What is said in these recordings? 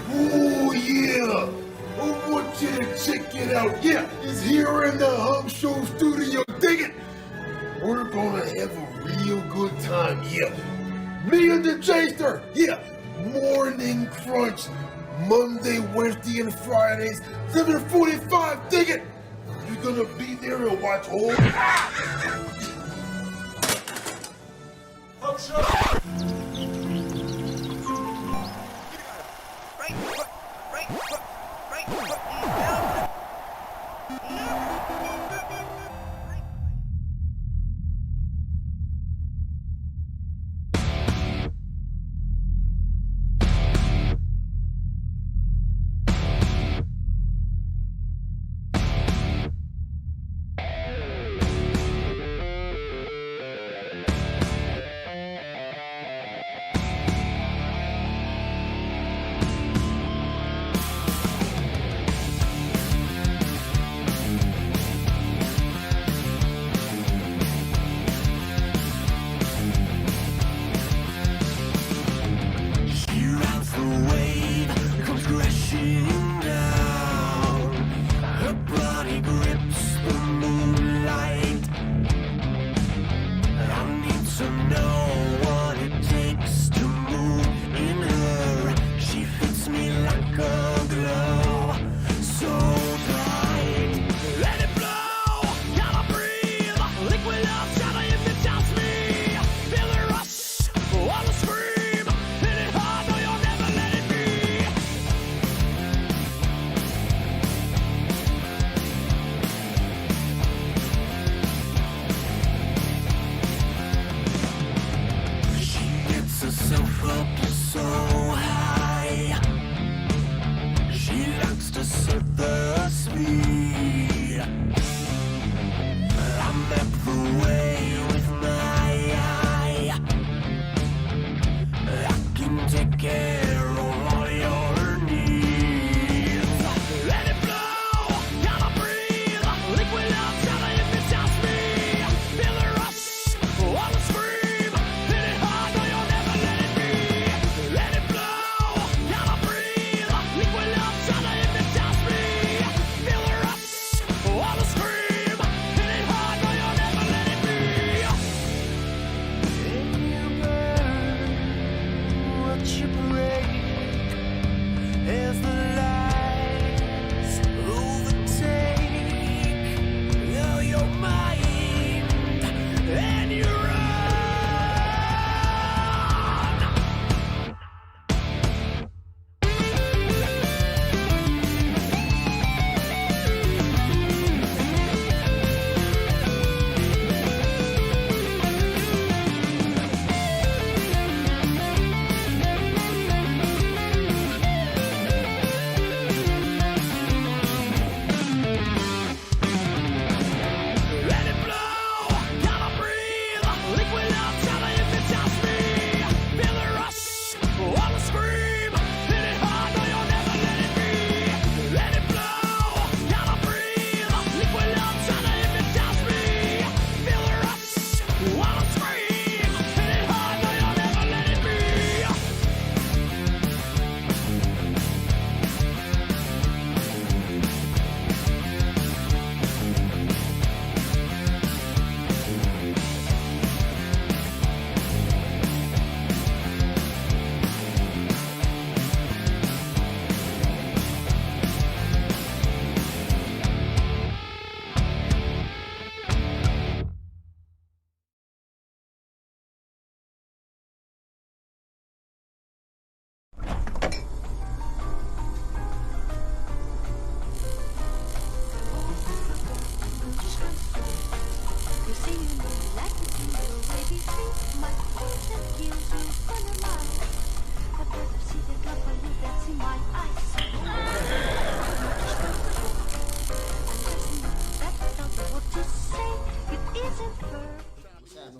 Oh yeah! I want you to check it out. Yeah, it's here in the Hub Show studio. Dig it! We're gonna have a real good time. Yeah, me and the Jester. Yeah, Morning Crunch, Monday, Wednesday, and Fridays, 7:45. Dig it! You're gonna be there and watch all. Hub Show.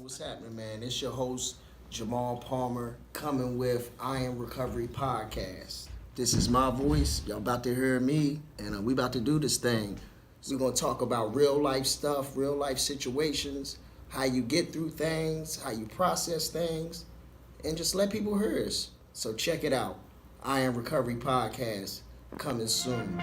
What's happening, man? It's your host, Jamal Palmer, coming with I Am Recovery Podcast. This is my voice. Y'all about to hear me, and we about to do this thing. We're going to talk about real life stuff, real life situations, how you get through things, how you process things, and just let people hear us. So check it out. I Am Recovery Podcast, coming soon.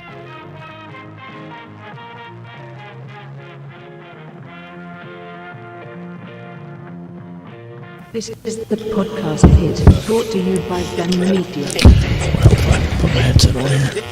This is the podcast pit, brought to you by Ben Media. Put my headset on here.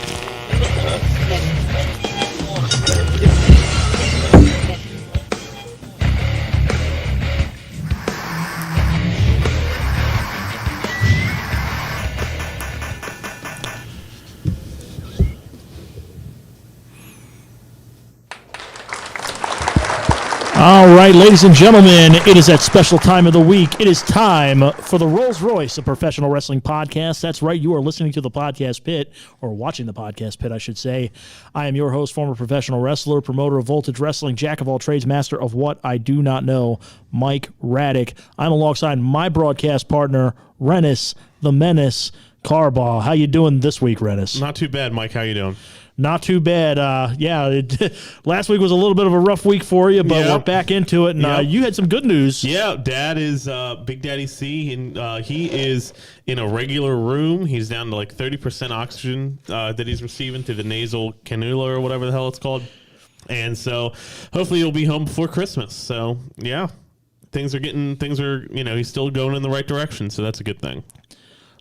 All right, ladies and gentlemen, it is that special time of the week. It is time for the Royce, a professional wrestling podcast. That's right, you are listening to the Podcast Pit, or watching the Podcast Pit, I should say. I am your host, former professional wrestler, promoter of Voltage Wrestling, jack of all trades, master of what I do not know, Mike Raddick. I'm alongside my broadcast partner, Rennis, the Menace, Carbaugh. How you doing this week, Rennis? Not too bad, Mike. How you doing? Not too bad. Last week was a little bit of a rough week for you, but we're back into it. And you had some good news. Yeah, Dad is Big Daddy C, and he is in a regular room. He's down to like 30% oxygen that he's receiving through the nasal cannula or whatever the hell it's called. And so hopefully he'll be home before Christmas. So, yeah, things are, he's still going in the right direction. So that's a good thing.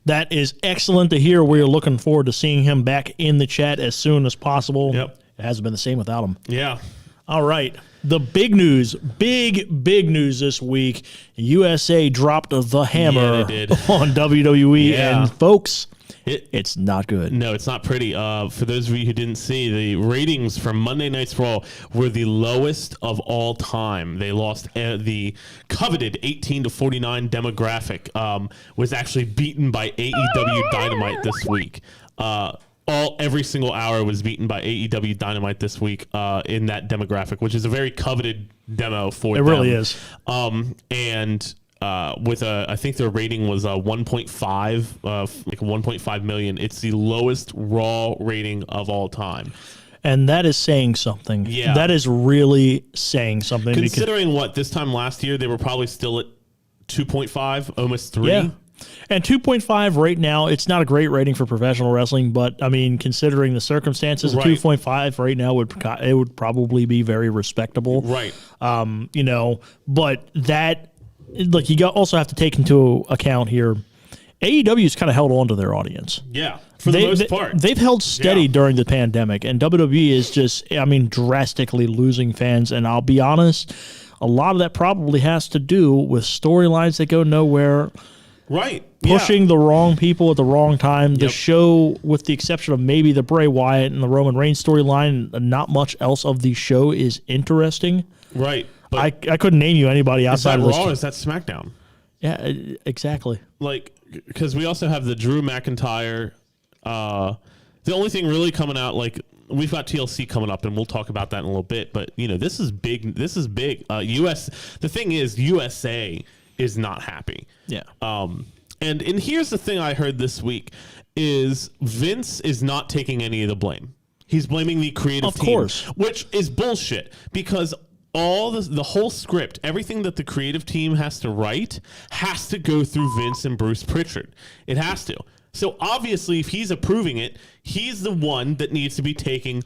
That is excellent to hear. We're looking forward to seeing him back in the chat as soon as possible. Yep. It hasn't been the same without him. Yeah. All right. The big news, big news this week. USA dropped the hammer on WWE. Yeah. And folks, it's not good. No, it's not pretty. For those of you who didn't see, the ratings from Monday Night's Raw were the lowest of all time. They lost the coveted 18 to 49 demographic, was actually beaten by AEW Dynamite this week. Every single hour was beaten by AEW Dynamite this week in that demographic, which is a very coveted demo for them. It really is. I think their rating was 1.5, like 1.5 million. It's the lowest Raw rating of all time. And that is saying something. Yeah. That is really saying something. Considering what, this time last year, they were probably still at 2.5, almost 3. Yeah. And 2.5 right now, it's not a great rating for professional wrestling, but I mean, considering the circumstances, right. 2.5 right now would probably be very respectable. Right. But that, like, you also have to take into account here, AEW's kind of held on to their audience. Yeah, for the most part. They've held steady during the pandemic, and WWE is just, drastically losing fans. And I'll be honest, a lot of that probably has to do with storylines that go nowhere. Right. Pushing the wrong people at the wrong time. The show, with the exception of maybe the Bray Wyatt and the Roman Reigns storyline, not much else of the show is interesting. Right. I couldn't name you anybody outside of this. this. Raw or is that SmackDown? Yeah, exactly. Like, because we also have the Drew McIntyre. The only thing really coming out, like, we've got TLC coming up, and we'll talk about that in a little bit. But, this is big. The thing is, USA is not happy. Yeah. And here's the thing I heard this week is Vince is not taking any of the blame. He's blaming the creative team. Of course. Which is bullshit, because all the whole script, everything that the creative team has to write has to go through Vince and Bruce Pritchard. It has to. So obviously, if he's approving it, he's the one that needs to be taking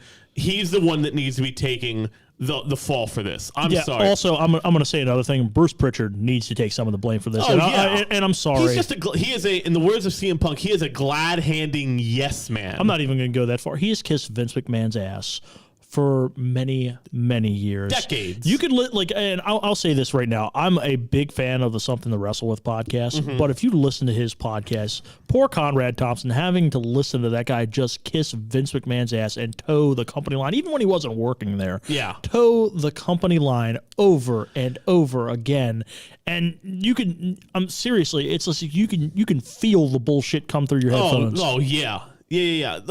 the fall for this. I'm sorry. Also, I'm going to say another thing. Bruce Pritchard needs to take some of the blame for this. Oh, and I'm sorry. He is in the words of CM Punk, he is a glad-handing yes man. I'm not even going to go that far. He has kissed Vince McMahon's ass for many, many years. Decades. You could, and I'll say this right now. I'm a big fan of the Something to Wrestle With podcast, Mm-hmm. but if you listen to his podcast, poor Conrad Thompson having to listen to that guy just kiss Vince McMahon's ass and toe the company line, even when he wasn't working there. Yeah. Toe the company line over and over again. And you can, seriously, it's like you can feel the bullshit come through your headphones. Oh, yeah. Yeah.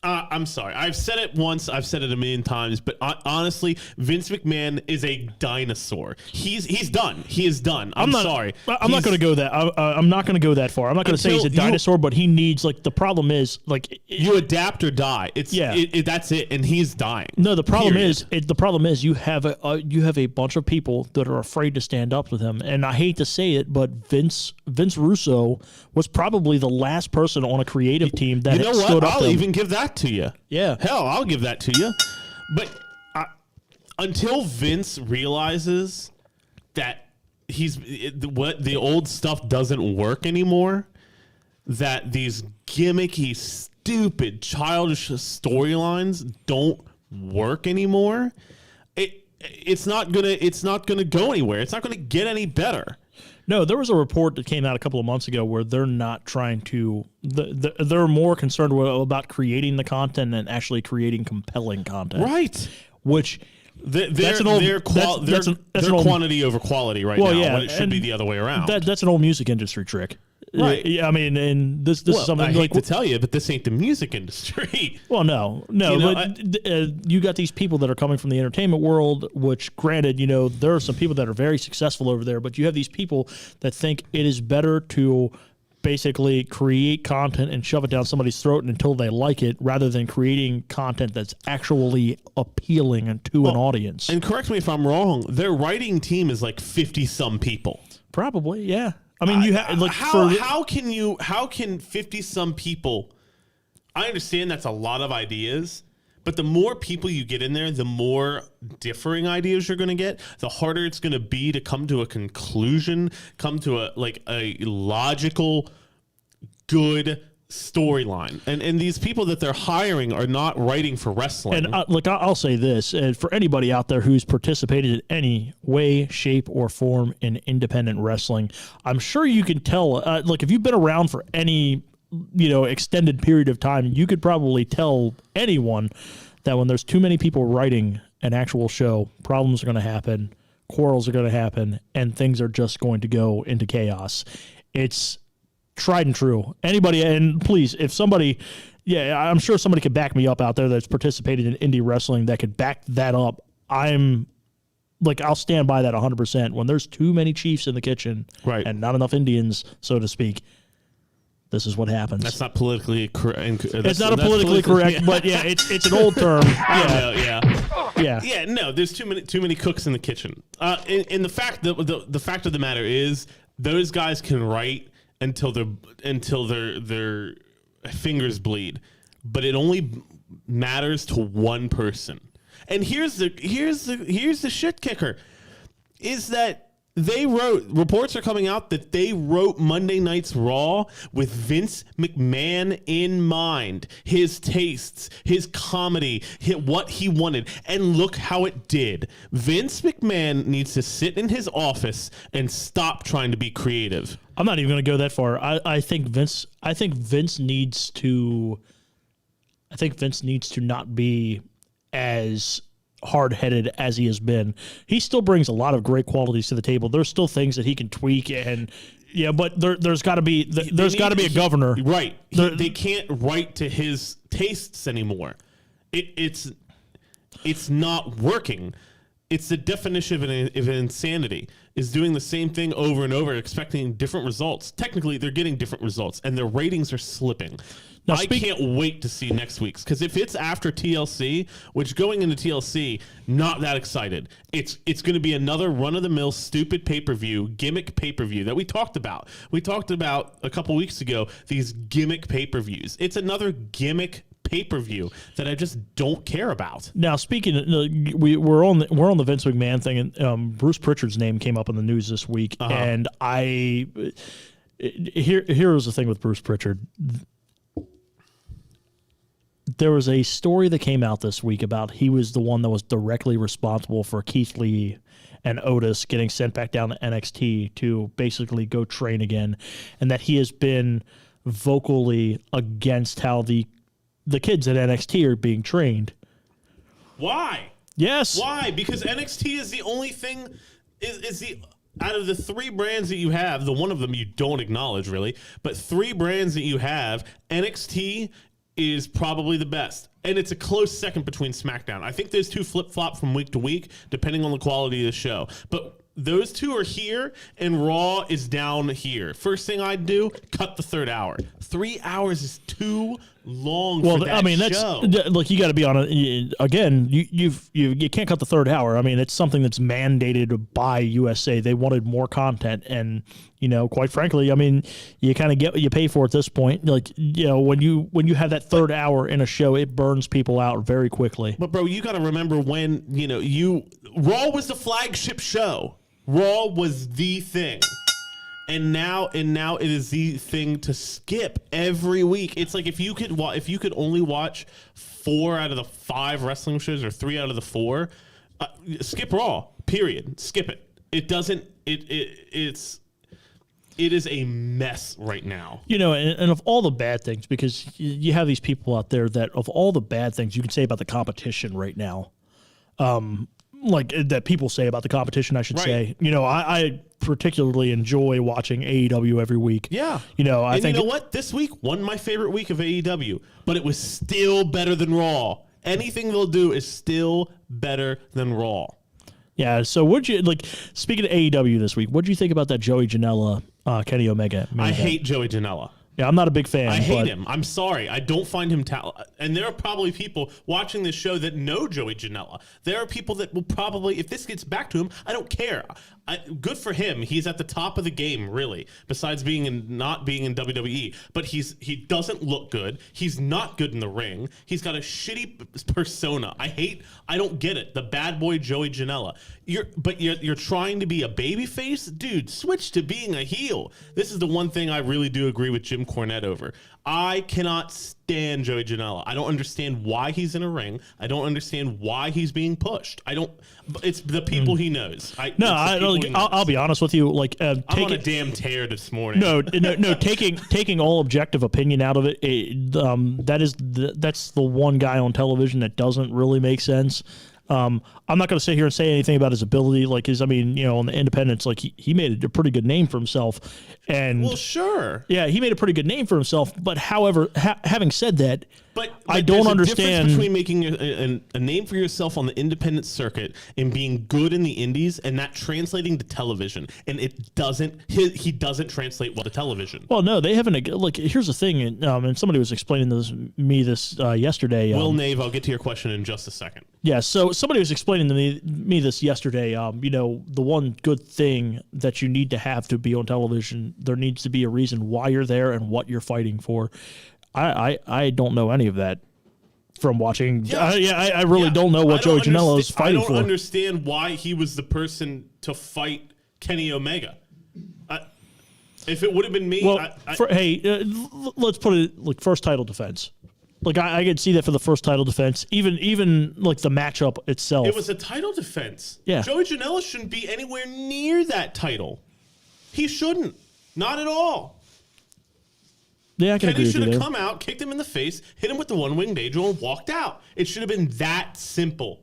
I'm sorry. I've said it once. I've said it a million times. But honestly, Vince McMahon is a dinosaur. He's done. He is done. I'm sorry. I'm not going to go that. I'm not going to go that far. I'm not going to say he's a dinosaur, but he needs the problem is you adapt or die. That's it, and he's dying. No, the problem is you have a bunch of people that are afraid to stand up with him, and I hate to say it, but Vince Russo was probably the last person on a creative team that stood up. I'll even give that to you. Yeah. Hell, I'll give that to you. But until Vince realizes that the old stuff doesn't work anymore, that these gimmicky, stupid, childish storylines don't work anymore, it's not gonna go anywhere. It's not gonna get any better. No, there was a report that came out a couple of months ago where they're not trying to. They're more concerned about creating the content and actually creating compelling content. Right. Which that's quantity over quality right now. When it should be the other way around. That's an old music industry trick. Right. I mean, and this is something I hate to tell you, but this ain't the music industry. Well, no, but you got these people that are coming from the entertainment world, which granted, there are some people that are very successful over there, but you have these people that think it is better to basically create content and shove it down somebody's throat until they like it rather than creating content that's actually appealing to an audience. And correct me if I'm wrong, their writing team is 50 some people. Probably, yeah. I mean, you have how can 50 some people? I understand that's a lot of ideas, but the more people you get in there, the more differing ideas you're going to get. The harder it's going to be to come to a conclusion, come to a logical, good storyline. And these people that they're hiring are not writing for wrestling. And I'll say this, for anybody out there who's participated in any way, shape, or form in independent wrestling, I'm sure you can tell, if you've been around for any, extended period of time, you could probably tell anyone that when there's too many people writing an actual show, problems are going to happen, quarrels are going to happen, and things are just going to go into chaos. It's tried and true. Anybody, and please, if somebody, I'm sure somebody could back me up out there that's participated in indie wrestling that could back that up. I'll stand by that 100%. When there's too many chiefs in the kitchen, right, and not enough Indians, so to speak, this is what happens. That's not politically correct. It's not politically correct, but it's an old term. No, there's too many cooks in the kitchen. And the fact of the matter is, those guys can write until their fingers bleed, but it only matters to one person. And here's the shit kicker, is that reports are coming out that they wrote Monday Night's Raw with Vince McMahon in mind, his tastes, his comedy, what he wanted, and look how it did. Vince McMahon needs to sit in his office and stop trying to be creative. I'm not even going to go that far. I think Vince needs to not be as hard-headed as he has been. He still brings a lot of great qualities to the table. There's still things that he can tweak, and but there's got to be a governor. Right. They can't write to his tastes anymore. It's not working. It's the definition of insanity, is doing the same thing over and over, expecting different results. Technically, they're getting different results, and their ratings are slipping. Now, I can't wait to see next week's, because if it's after TLC, which going into TLC, not that excited. It's going to be another run-of-the-mill stupid pay-per-view, gimmick pay-per-view that we talked about. We talked about a couple weeks ago, these gimmick pay-per-views. It's another gimmick pay-per-view that I just don't care about. Now, speaking of, we're on the Vince McMahon thing, and Bruce Pritchard's name came up in the news this week, and here was the thing with Bruce Pritchard. There was a story that came out this week about he was the one that was directly responsible for Keith Lee and Otis getting sent back down to NXT to basically go train again, and that he has been vocally against how the kids at NXT are being trained. Why? Yes. Why? Because NXT is the only thing, is the, out of the three brands that you have, the one of them you don't acknowledge really, but three brands that you have, NXT is probably the best. And it's a close second between SmackDown. I think those two flip-flop from week to week, depending on the quality of the show. But those two are here, and Raw is down here. First thing I'd do, cut the third hour. 3 hours is too long for that show. Look, you got to be on it again. You can't cut the third hour. I mean, it's something that's mandated by USA. They wanted more content, and quite frankly, I mean, you kind of get what you pay for at this point. Like, when you have that third hour in a show, it burns people out very quickly. But bro, you got to remember when Raw was the flagship show. Raw was the thing. And now it is the thing to skip every week. It's like if you could only watch 4 out of the 5 wrestling shows or 3 out of the 4, skip Raw. Period. Skip it. It doesn't. It is a mess right now. And of all the bad things, because you have these people out there that of all the bad things you can say about the competition right now, like that people say about the competition, I should say. I particularly enjoy watching AEW every week. Yeah. I think what? This week wasn't my favorite week of AEW, but it was still better than Raw. Anything they'll do is still better than Raw. Yeah. So speaking of AEW this week, what'd you think about that Joey Janela, Kenny Omega? I hate Joey Janela. Yeah, I'm not a big fan. I hate him. I'm sorry. I don't find him talented. And there are probably people watching this show that know Joey Janela. There are people that will probably, if this gets back to him, I don't care. Good for him. He's at the top of the game, really, besides not being in WWE. But he doesn't look good. He's not good in the ring. He's got a shitty persona. I don't get it. The bad boy Joey Janela. You're trying to be a babyface? Dude, switch to being a heel. This is the one thing I really do agree with Jim Cornette over. I cannot stand Joey Janela. I don't understand why he's in a ring. I don't understand why he's being pushed. It's the people he knows. I'll be honest with you. I'm on a damn tear this morning. No. Taking all objective opinion out of it, that's the one guy on television that doesn't really make sense. I'm not going to sit here and say anything about his ability, on the independents, he made a pretty good name for himself. And well, sure. Yeah, he made a pretty good name for himself. But however, having said that, but I don't understand between making a name for yourself on the independent circuit and being good in the indies and that translating to television. And it doesn't, he doesn't translate well to television. Well, no, they haven't. Here's the thing. And somebody was explaining this yesterday. Will Nave, I'll get to your question in just a second. Yeah, so somebody was explaining to me this yesterday. The one good thing that you need to have to be on television, there needs to be a reason why you're there and what you're fighting for. I don't know any of that from watching. I really don't know what Joey Janela is fighting for. I don't understand why he was the person to fight Kenny Omega. If it would have been me, let's put it like first title defense. I could see that for the first title defense, even the matchup itself. It was a title defense. Yeah. Joey Janela shouldn't be anywhere near that title. He shouldn't. Not at all. Yeah, I can agree with you there. Kenny should have come out, kicked him in the face, hit him with the one-winged angel, and walked out. It should have been that simple.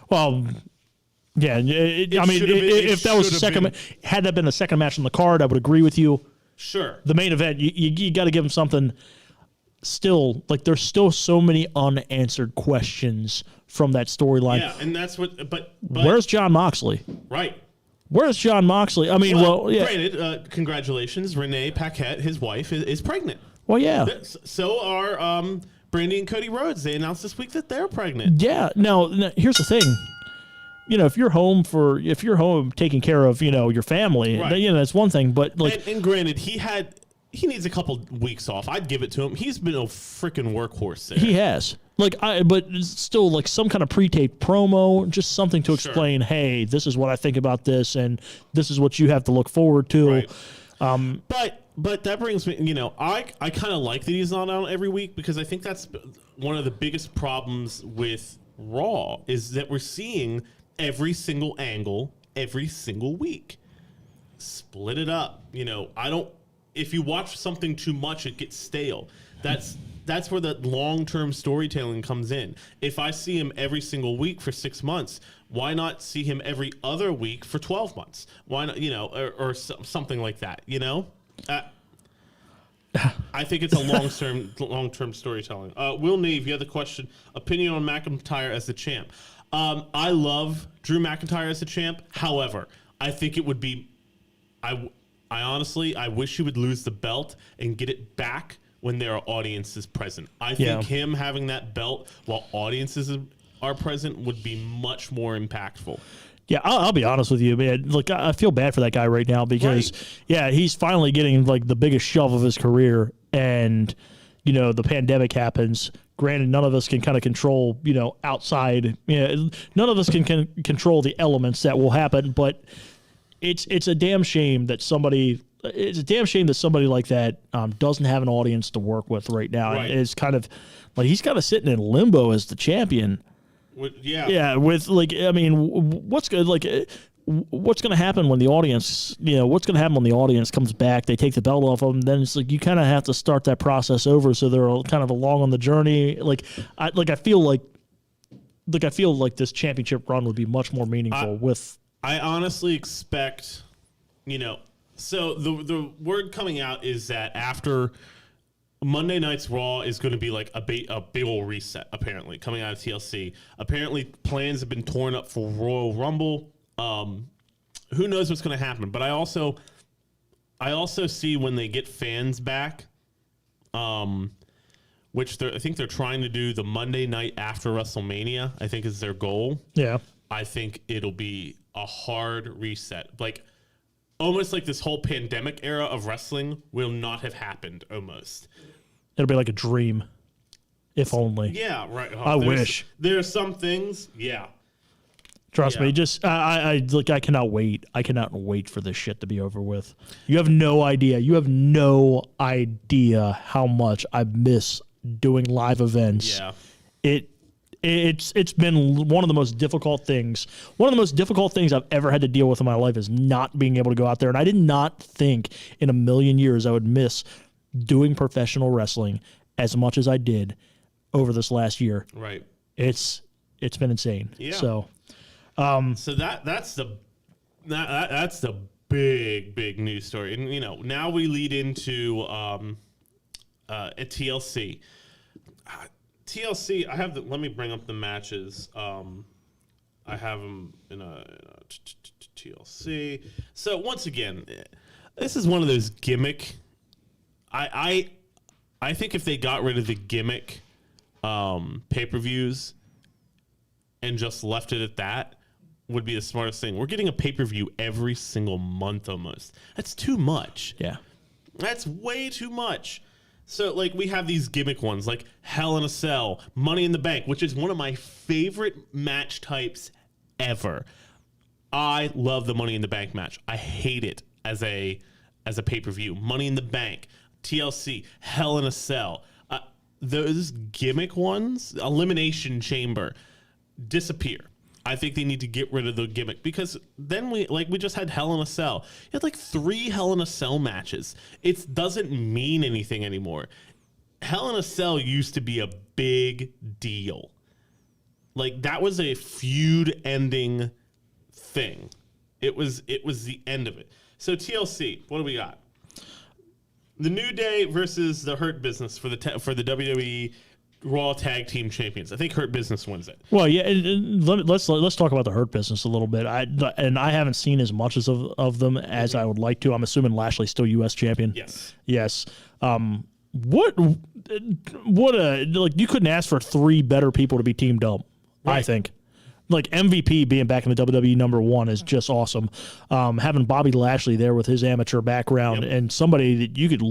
Well, yeah. If that was the second, had that been the second match on the card, I would agree with you. Sure. The main event, you got to give him something. Still, there's still so many unanswered questions from that storyline. Yeah, and that's what. But where's Jon Moxley? Right. Where's Jon Moxley? I mean, yeah. Granted, congratulations, Renee Paquette, his wife, is pregnant. Well, yeah. So are Brandy and Cody Rhodes. They announced this week that they're pregnant. Yeah. Now here's the thing. If you're home taking care of your family, right. That's one thing. But and granted, he needs a couple weeks off. I'd give it to him. He's been a freaking workhorse there. He has. But still, some kind of pre-taped promo, just something to explain, hey, this is what I think about this, and this is what you have to look forward to. Right. But that brings me, I kind of like that he's not out every week because I think that's one of the biggest problems with Raw is that we're seeing every single angle every single week. Split it up. If you watch something too much, it gets stale. That's where the long-term storytelling comes in. If I see him every single week for 6 months, why not see him every other week for 12 months? Why not, or something like that, I think it's a long-term storytelling. Will Nave, you had the question. Opinion on McIntyre as the champ. I love Drew McIntyre as the champ. However, I think it would be. I honestly, I wish he would lose the belt and get it back when there are audiences present. I think him having that belt while audiences are present would be much more impactful. Yeah, I'll be honest with you, man. Look, I feel bad for that guy right now because, he's finally getting like the biggest shove of his career, and the pandemic happens. Granted, none of us can kind of control, outside. None of us can control the elements that will happen, but it's a damn shame that somebody. It's a damn shame that somebody like that doesn't have an audience to work with right now. Right. It's kind of like he's kind of sitting in limbo as the champion. With what's good? What's going to happen when the audience? What's going to happen when the audience comes back? They take the belt off them. Then it's like you kind of have to start that process over. So they're kind of along on the journey. I feel like this championship run would be much more meaningful I honestly expect, So the word coming out is that after Monday Night's Raw is going to be like a big old reset, apparently, coming out of TLC. Apparently, plans have been torn up for Royal Rumble. Who knows what's going to happen? But I also see when they get fans back, which I think they're trying to do the Monday night after WrestleMania, I think is their goal. Yeah. I think it'll be a hard reset. Almost like this whole pandemic era of wrestling will not have happened almost. It'll be like a dream, if only. Yeah, right. I wish. There are some things, Trust me, just I cannot wait. I cannot wait for this shit to be over with. You have no idea. You have no idea how much I miss doing live events. Yeah. It's been one of the most difficult things. One of the most difficult things I've ever had to deal with in my life is not being able to go out there. And I did not think in a million years I would miss doing professional wrestling as much as I did over this last year. Right. It's been insane. Yeah. So that's the big news story. And now we lead into a TLC. TLC, let me bring up the matches. I have them in a TLC. So once again, this is one of those gimmick. I think if they got rid of the gimmick pay-per-views and just left it at that, would be the smartest thing. We're getting a pay-per-view every single month almost. That's too much. yeah. That's way too much. So, we have these gimmick ones, like Hell in a Cell, Money in the Bank, which is one of my favorite match types ever. I love the Money in the Bank match. I hate it as a pay-per-view. Money in the Bank, TLC, Hell in a Cell. Those gimmick ones, Elimination Chamber, disappear. I think they need to get rid of the gimmick because then we just had Hell in a Cell. You had 3 Hell in a Cell matches. It doesn't mean anything anymore. Hell in a Cell used to be a big deal. That was a feud ending thing. It was the end of it. So TLC, what do we got? The New Day versus the Hurt Business for the WWE Raw Tag Team Champions. I think Hurt Business wins it. Well, yeah. Let's talk about the Hurt Business a little bit. I haven't seen as much of them as I would like to. I'm assuming Lashley's still U.S. champion. Yes. Yes. What you couldn't ask for 3 better people to be teamed up. Right. I think. MVP being back in the WWE #1 is just awesome. Having Bobby Lashley there with his amateur background and somebody that you could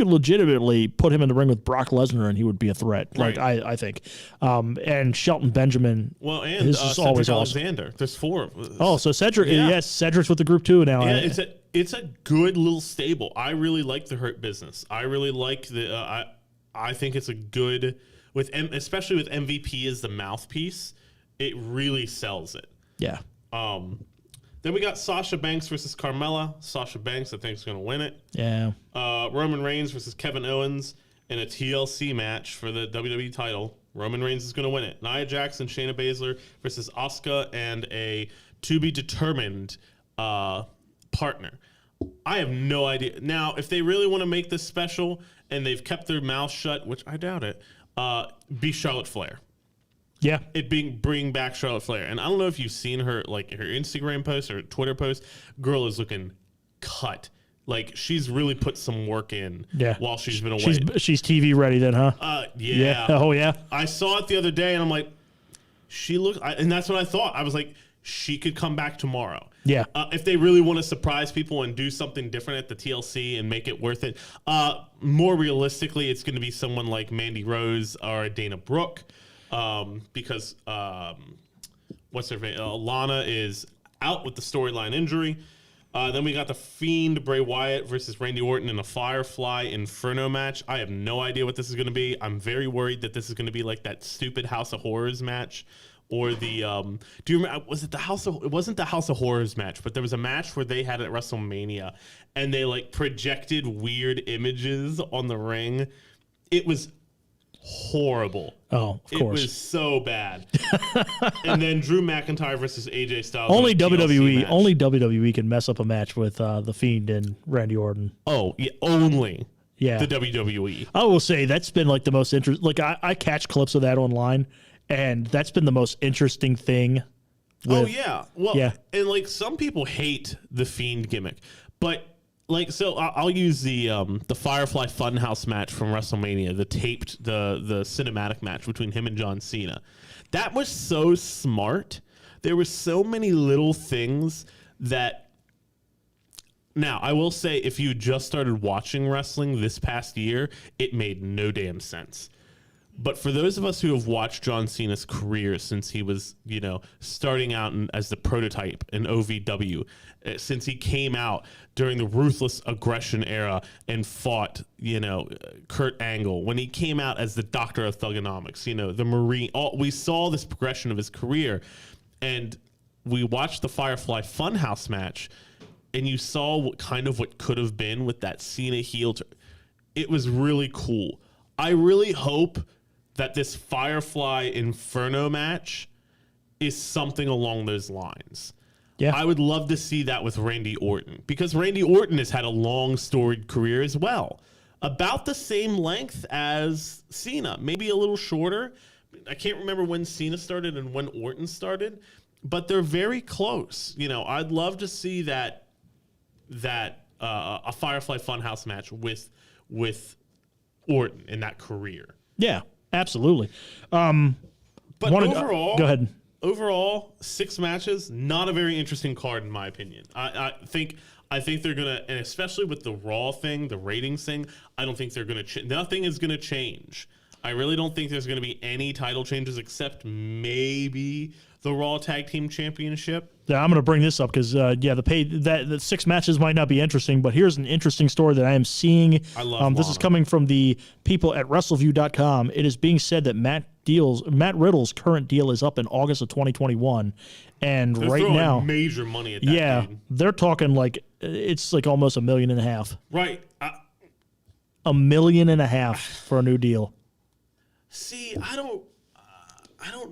legitimately put him in the ring with Brock Lesnar and he would be a threat. Right. I think. And Shelton Benjamin. Well, and is Cedric always Alexander. Awesome. There's 4. Oh, so Cedric. Yeah. Yes, Cedric's with the group too now. Yeah, it's a good little stable. I really like the Hurt Business. I really like the. I think it's a good especially with MVP as the mouthpiece. It really sells it. Yeah. Then we got Sasha Banks versus Carmella. Sasha Banks, I think, is going to win it. Yeah. Roman Reigns versus Kevin Owens in a TLC match for the WWE title. Roman Reigns is going to win it. Nia Jax and Shayna Baszler versus Asuka and a to-be-determined partner. I have no idea. Now, if they really want to make this special and they've kept their mouth shut, which I doubt it, be Charlotte Flair. Yeah. Bring back Charlotte Flair. And I don't know if you've seen her, like her Instagram post or Twitter post. Girl is looking cut. Like she's really put some work in while she's been away. She's TV ready then, huh? Yeah. Oh, yeah. I saw it the other day and I'm like, and that's what I thought. I was like, she could come back tomorrow. Yeah. If they really want to surprise people and do something different at the TLC and make it worth it. More realistically, it's going to be someone like Mandy Rose or Dana Brooke. Because what's her name? Lana is out with the storyline injury. Then we got the Fiend Bray Wyatt versus Randy Orton in a Firefly Inferno match. I have no idea what this is going to be. I'm very worried that this is going to be like that stupid House of Horrors match, or the do you remember? Was it the House of? It wasn't the House of Horrors match, but there was a match where they had it at WrestleMania, and they like projected weird images on the ring. It was horrible. Oh, of course. It was so bad. And then Drew McIntyre versus AJ Styles. Only in a TLC match. Only WWE can mess up a match with the Fiend and Randy Orton. Oh, yeah, only. Yeah. The WWE. I will say that's been like the most interesting. Like I catch clips of that online, and that's been the most interesting thing. Oh yeah. Well, yeah. And like some people hate the Fiend gimmick, but like so I'll use the Firefly Funhouse match from WrestleMania, the cinematic match between him and John Cena. That was so smart. There were so many little things that. Now, I will say, if you just started watching wrestling this past year, it made no damn sense. But for those of us who have watched John Cena's career since he was, starting out as the prototype in OVW, since he came out during the Ruthless Aggression era and fought, Kurt Angle, when he came out as the Doctor of Thugonomics, the Marine, we saw this progression of his career, and we watched the Firefly Funhouse match, and you saw what could have been with that Cena heel. It was really cool. I really hope that this Firefly Inferno match is something along those lines. Yeah. I would love to see that with Randy Orton, because Randy Orton has had a long storied career as well. About the same length as Cena, maybe a little shorter. I can't remember when Cena started and when Orton started, but they're very close. I'd love to see that a Firefly Funhouse match with Orton in that career. Yeah, absolutely. But overall, go ahead. Overall, 6 matches, not a very interesting card in my opinion. I think they're gonna, and especially with the Raw thing, the ratings thing, I don't think they're gonna. Nothing is gonna change. I really don't think there's gonna be any title changes except maybe the Raw Tag Team Championship. Yeah, I'm going to bring this up because, the 6 matches might not be interesting, but here's an interesting story that I am seeing. I love this is coming from the people at WrestleView.com. It is being said that Matt Riddle's current deal is up in August of 2021, and they're right throwing now, major money at that. Dude. They're talking like it's like almost $1.5 million. Right, $1.5 million for a new deal. See, I don't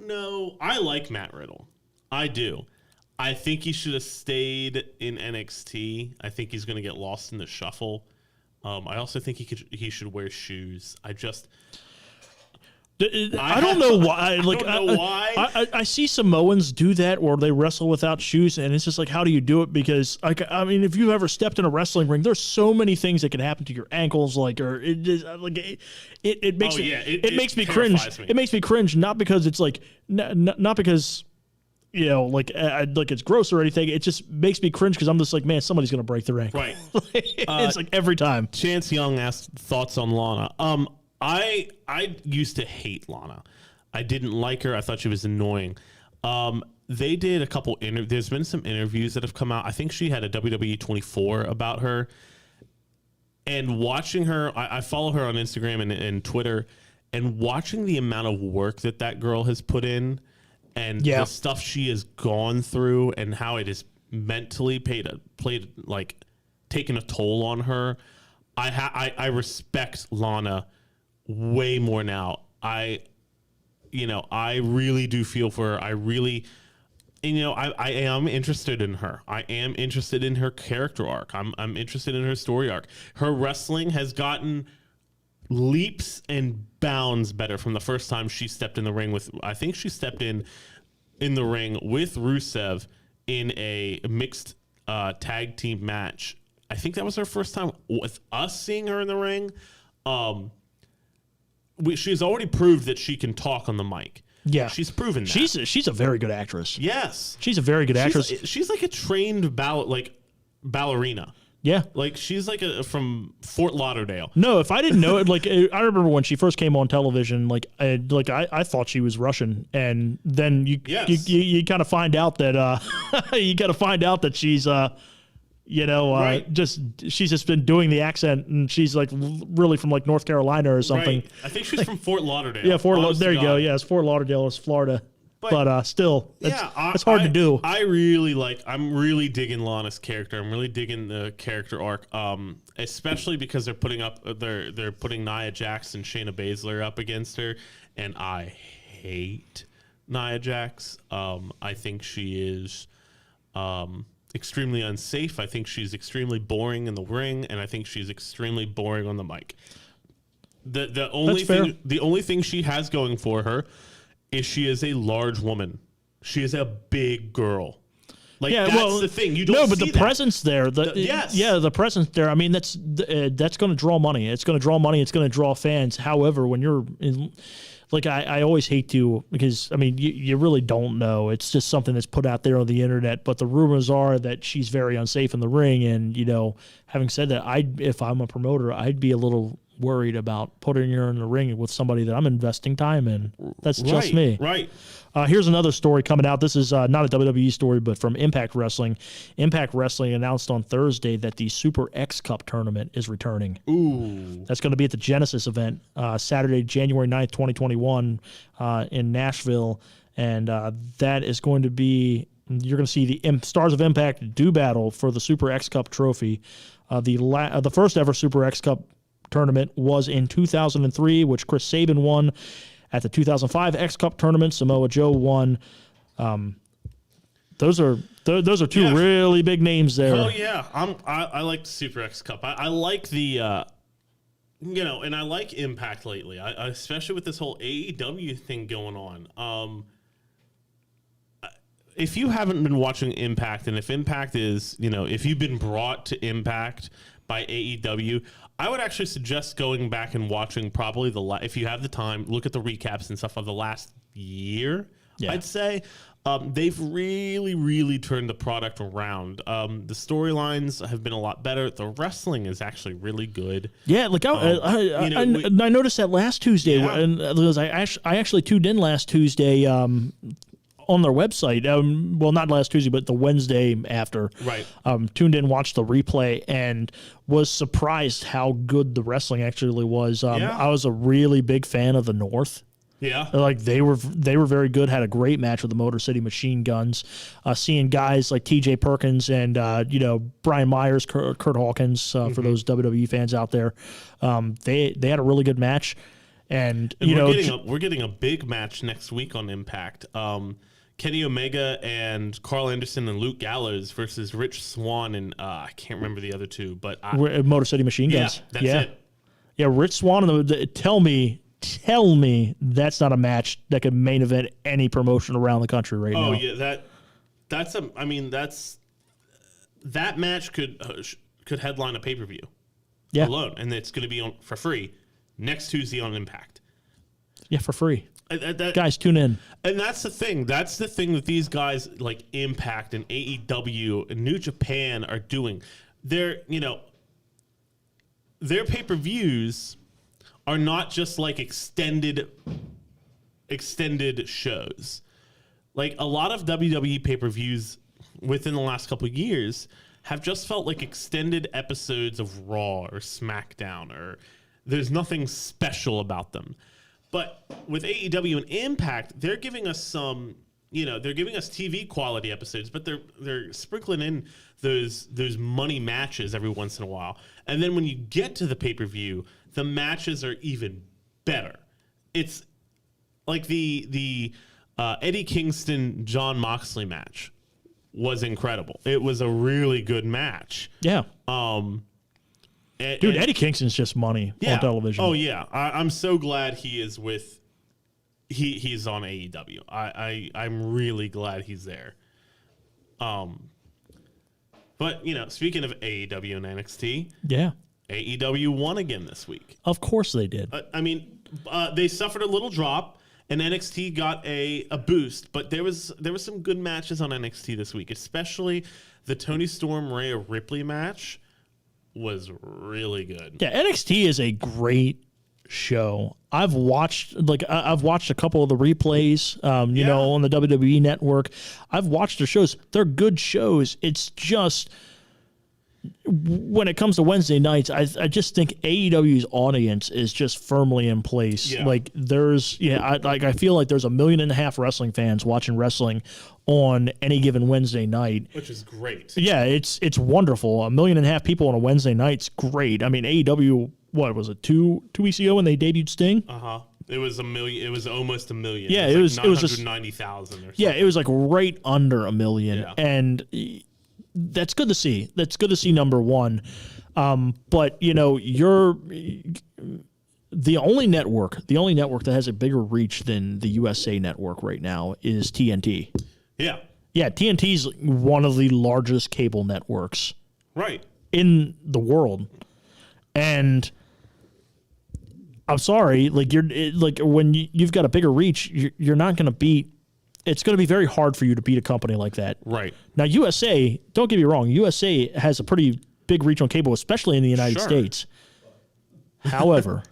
know. I like Matt Riddle. I do. I think he should have stayed in NXT. I think he's going to get lost in the shuffle. I also think he should wear shoes. I don't know why. I see Samoans do that, or they wrestle without shoes, and it's just like, how do you do it? Because, if you've ever stepped in a wrestling ring, there's so many things that can happen to your ankles. It makes me cringe. It makes me cringe, not because it's not because it's gross or anything. It just makes me cringe because I'm just like, man, somebody's gonna break the ankle. Right. It's like every time. Chance Young asked thoughts on Lana. I used to hate Lana. I didn't like her. I thought she was annoying. They did a couple there's been some interviews that have come out. I think she had a WWE 24 about her. And watching her, I follow her on Instagram and Twitter, and watching the amount of work that girl has put in, and the stuff she has gone through, and how it is mentally taken a toll on her. I respect Lana way more now. I really do feel for her. And, I am interested in her. I am interested in her character arc. I'm interested in her story arc. Her wrestling has gotten leaps and bounds better from the first time she stepped in the ring with. I think she stepped in the ring with Rusev in a mixed tag team match. I think that was her first time with us seeing her in the ring. She's already proved that she can talk on the mic. Yeah, she's proven that. She's a very good actress. Yes, she's a very good actress. She's like a trained ballerina. Yeah, like she's like from Fort Lauderdale. No, if I didn't know it, like I remember when she first came on television, I thought she was Russian, and then you kind of find out that she's right. she's just been doing the accent, and she's like really from like North Carolina or something. Right. I think she's from Fort Lauderdale. Yeah, there you go. Yeah, it's Fort Lauderdale, it's Florida. But still, it's hard to do. I'm really digging Lana's character. I'm really digging the character arc, especially because they're putting Nia Jax and Shayna Baszler up against her, and I hate Nia Jax. I think she is extremely unsafe. I think she's extremely boring in the ring, and I think she's extremely boring on the mic. The only thing she has going for her is she is a large woman. She is a big girl. That's the thing. You don't see the presence there. The presence there. I mean, that's going to draw money. It's going to draw money. It's going to draw fans. However, when you're in, I always hate to, because I mean, you really don't know. It's just something that's put out there on the internet. But the rumors are that she's very unsafe in the ring. And having said that, if I'm a promoter, I'd be a little worried about putting her in the ring with somebody that I'm investing time in. That's just me. Right. Here's another story coming out. This is not a WWE story, but from Impact Wrestling. Impact Wrestling announced on Thursday that the Super X Cup tournament is returning. Ooh. That's going to be at the Genesis event Saturday, January 9th, 2021 in Nashville. And that is going to be, you're going to see the Stars of Impact do battle for the Super X Cup trophy. The first ever Super X Cup tournament was in 2003, which Chris Sabin won. At the 2005 X Cup tournament, Samoa Joe won. Those are two really big names there. Oh yeah, I like the Super X Cup. I like the and I like Impact lately. I especially with this whole AEW thing going on. If you haven't been watching Impact, and if Impact is, if you've been brought to Impact by AEW, I would actually suggest going back and watching probably if you have the time, look at the recaps and stuff of the last year, I'd say. They've really, really turned the product around. The storylines have been a lot better. The wrestling is actually really good. Yeah, I noticed that last Tuesday, and I actually tuned in last Tuesday on their website. Well, not last Tuesday, but the Wednesday after. Right. Tuned in, watched the replay, and was surprised how good the wrestling actually was. I was a really big fan of the North. Yeah. They were very good, had a great match with the Motor City Machine Guns. Seeing guys like TJ Perkins and Brian Myers, Kurt Hawkins, for those WWE fans out there. They had a really good match. And we're getting a big match next week on Impact. Kenny Omega and Carl Anderson and Luke Gallows versus Rich Swann and I can't remember the other two, but Motor City Machine Guns. Yeah, that's it. Yeah, Rich Swann and tell me that's not a match that could main event any promotion around the country right now. Oh yeah, that match could headline a pay-per-view. Yeah. Alone, and it's going to be on for free next Tuesday on Impact. Yeah, for free. Guys, tune in. And that's the thing. That's the thing that these guys like Impact and AEW and New Japan are doing. Their pay-per-views are not just like extended shows. Like a lot of WWE pay-per-views within the last couple of years have just felt like extended episodes of Raw or SmackDown, or there's nothing special about them. But with AEW and Impact, they're giving us some, they're giving us TV quality episodes, but they're sprinkling in those money matches every once in a while. And then when you get to the pay-per-view, the matches are even better. It's like the Eddie Kingston, John Moxley match was incredible. It was a really good match. Yeah. Dude, Eddie Kingston's just money on television. Oh yeah, I'm so glad he is with. He's on AEW. I'm really glad he's there. But speaking of AEW and NXT, yeah, AEW won again this week. Of course they did. They suffered a little drop, and NXT got a boost. But there was some good matches on NXT this week, especially the Toni Storm Rhea Ripley match was really good. Yeah, NXT is a great show. I've watched a couple of the replays, on the WWE Network. I've watched their shows. They're good shows. It's just when it comes to Wednesday nights, I just think AEW's audience is just firmly in place. Yeah. Like I feel like there's 1.5 million wrestling fans watching wrestling on any given Wednesday night, Which is great. Yeah, it's wonderful. 1.5 million people on a Wednesday night's great. I mean, AEW, what was it, two weeks ago when they debuted Sting? It was 1 million. It was almost 1 million. Yeah, it was 990,000 or something. Yeah, it was like right under 1 million, Yeah. and that's good to see. That's good to see. Number one, but you're the only network that has a bigger reach than the USA Network right now is TNT. Yeah. Yeah, TNT's one of the largest cable networks Right. in the world, and I'm sorry, when you've got a bigger reach, you're not going to beat. It's going to be very hard for you to beat a company like that. Right. Now, USA, don't get me wrong, USA has a pretty big reach on cable, especially in the United States. However,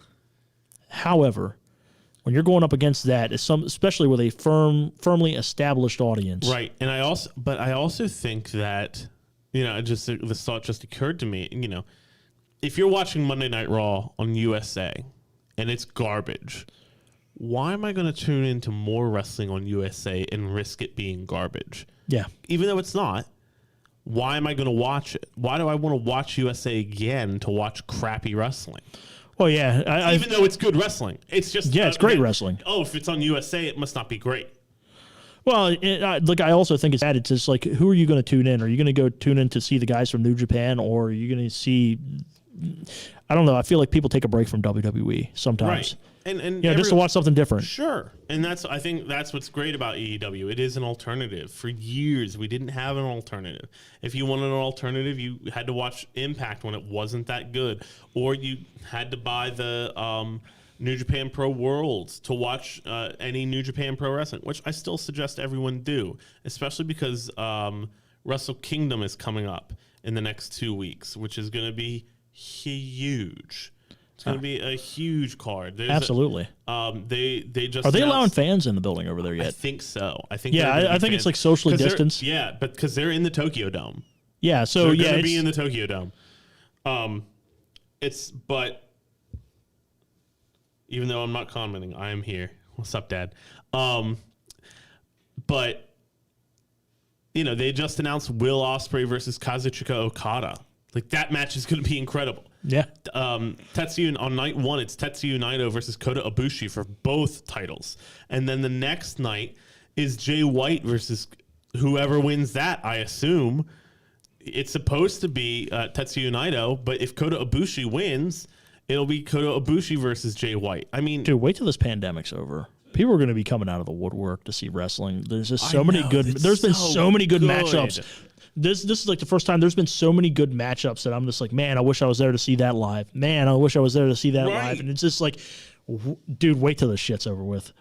when you're going up against that, especially with a firmly established audience. Right. And I also think that, this thought just occurred to me, if you're watching Monday Night Raw on USA and it's garbage, why am I going to tune into more wrestling on USA and risk it being garbage? Yeah. Even though it's not, why am I going to watch it? Why do I want to watch USA again to watch crappy wrestling? Well, yeah. Even though it's good wrestling. It's just... Yeah, it's great wrestling. Oh, if it's on USA, it must not be great. Well, I also think it's that. It's just like, who are you going to tune in? Are you going to go tune in to see the guys from New Japan, or are you going to see... I don't know. I feel like people take a break from WWE sometimes. Right. And just to watch something different. Sure. And I think that's what's great about AEW. It is an alternative. For years, we didn't have an alternative. If you wanted an alternative, you had to watch Impact when it wasn't that good, or you had to buy the New Japan Pro Worlds to watch any New Japan Pro Wrestling, which I still suggest everyone do, especially because Wrestle Kingdom is coming up in the next 2 weeks, which is going to be huge. It's going to be a huge card. Absolutely. They just are they allowing fans in the building over there yet? I think so. I think I think it's like socially distanced. Yeah, but because they're in the Tokyo Dome. Yeah, so they're going to be in the Tokyo Dome. But even though I'm not commenting, I am here. What's up, Dad? But they just announced Will Ospreay versus Kazuchika Okada. Like, that match is going to be incredible. Yeah. Tetsuya on night one, it's Tetsuya Naito versus Kota Ibushi for both titles, and then the next night is Jay White versus whoever wins that. I assume it's supposed to be Tetsuya Naito, but if Kota Ibushi wins, it'll be Kota Ibushi versus Jay White. I mean, dude, wait till this pandemic's over. People are going to be coming out of the woodwork to see wrestling. There's just so many good. There's been so many good matchups. This is like the first time there's been so many good matchups that I'm just like, man, I wish I was there to see that live. Man, I wish I was there to see that live. And it's just like, dude, wait till this shit's over with.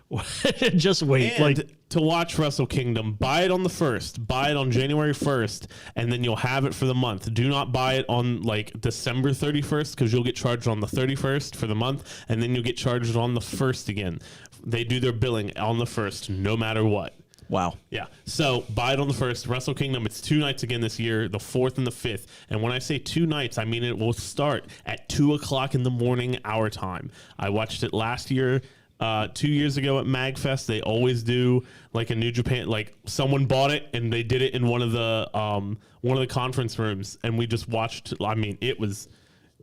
Just wait. And to watch Wrestle Kingdom, buy it on the 1st. Buy it on January 1st, and then you'll have it for the month. Do not buy it on like December 31st, because you'll get charged on the 31st for the month, and then you'll get charged on the 1st again. They do their billing on the 1st, no matter what. Wow. Yeah. So buy it on the 1st. Wrestle Kingdom, it's 2 nights again this year, the 4th and the 5th. And when I say 2 nights, I mean it will start at 2 o'clock in the morning, our time. I watched it last year, 2 years ago at MagFest. They always do like a New Japan, like someone bought it and they did it in one of the conference rooms, and we just watched. I mean, it was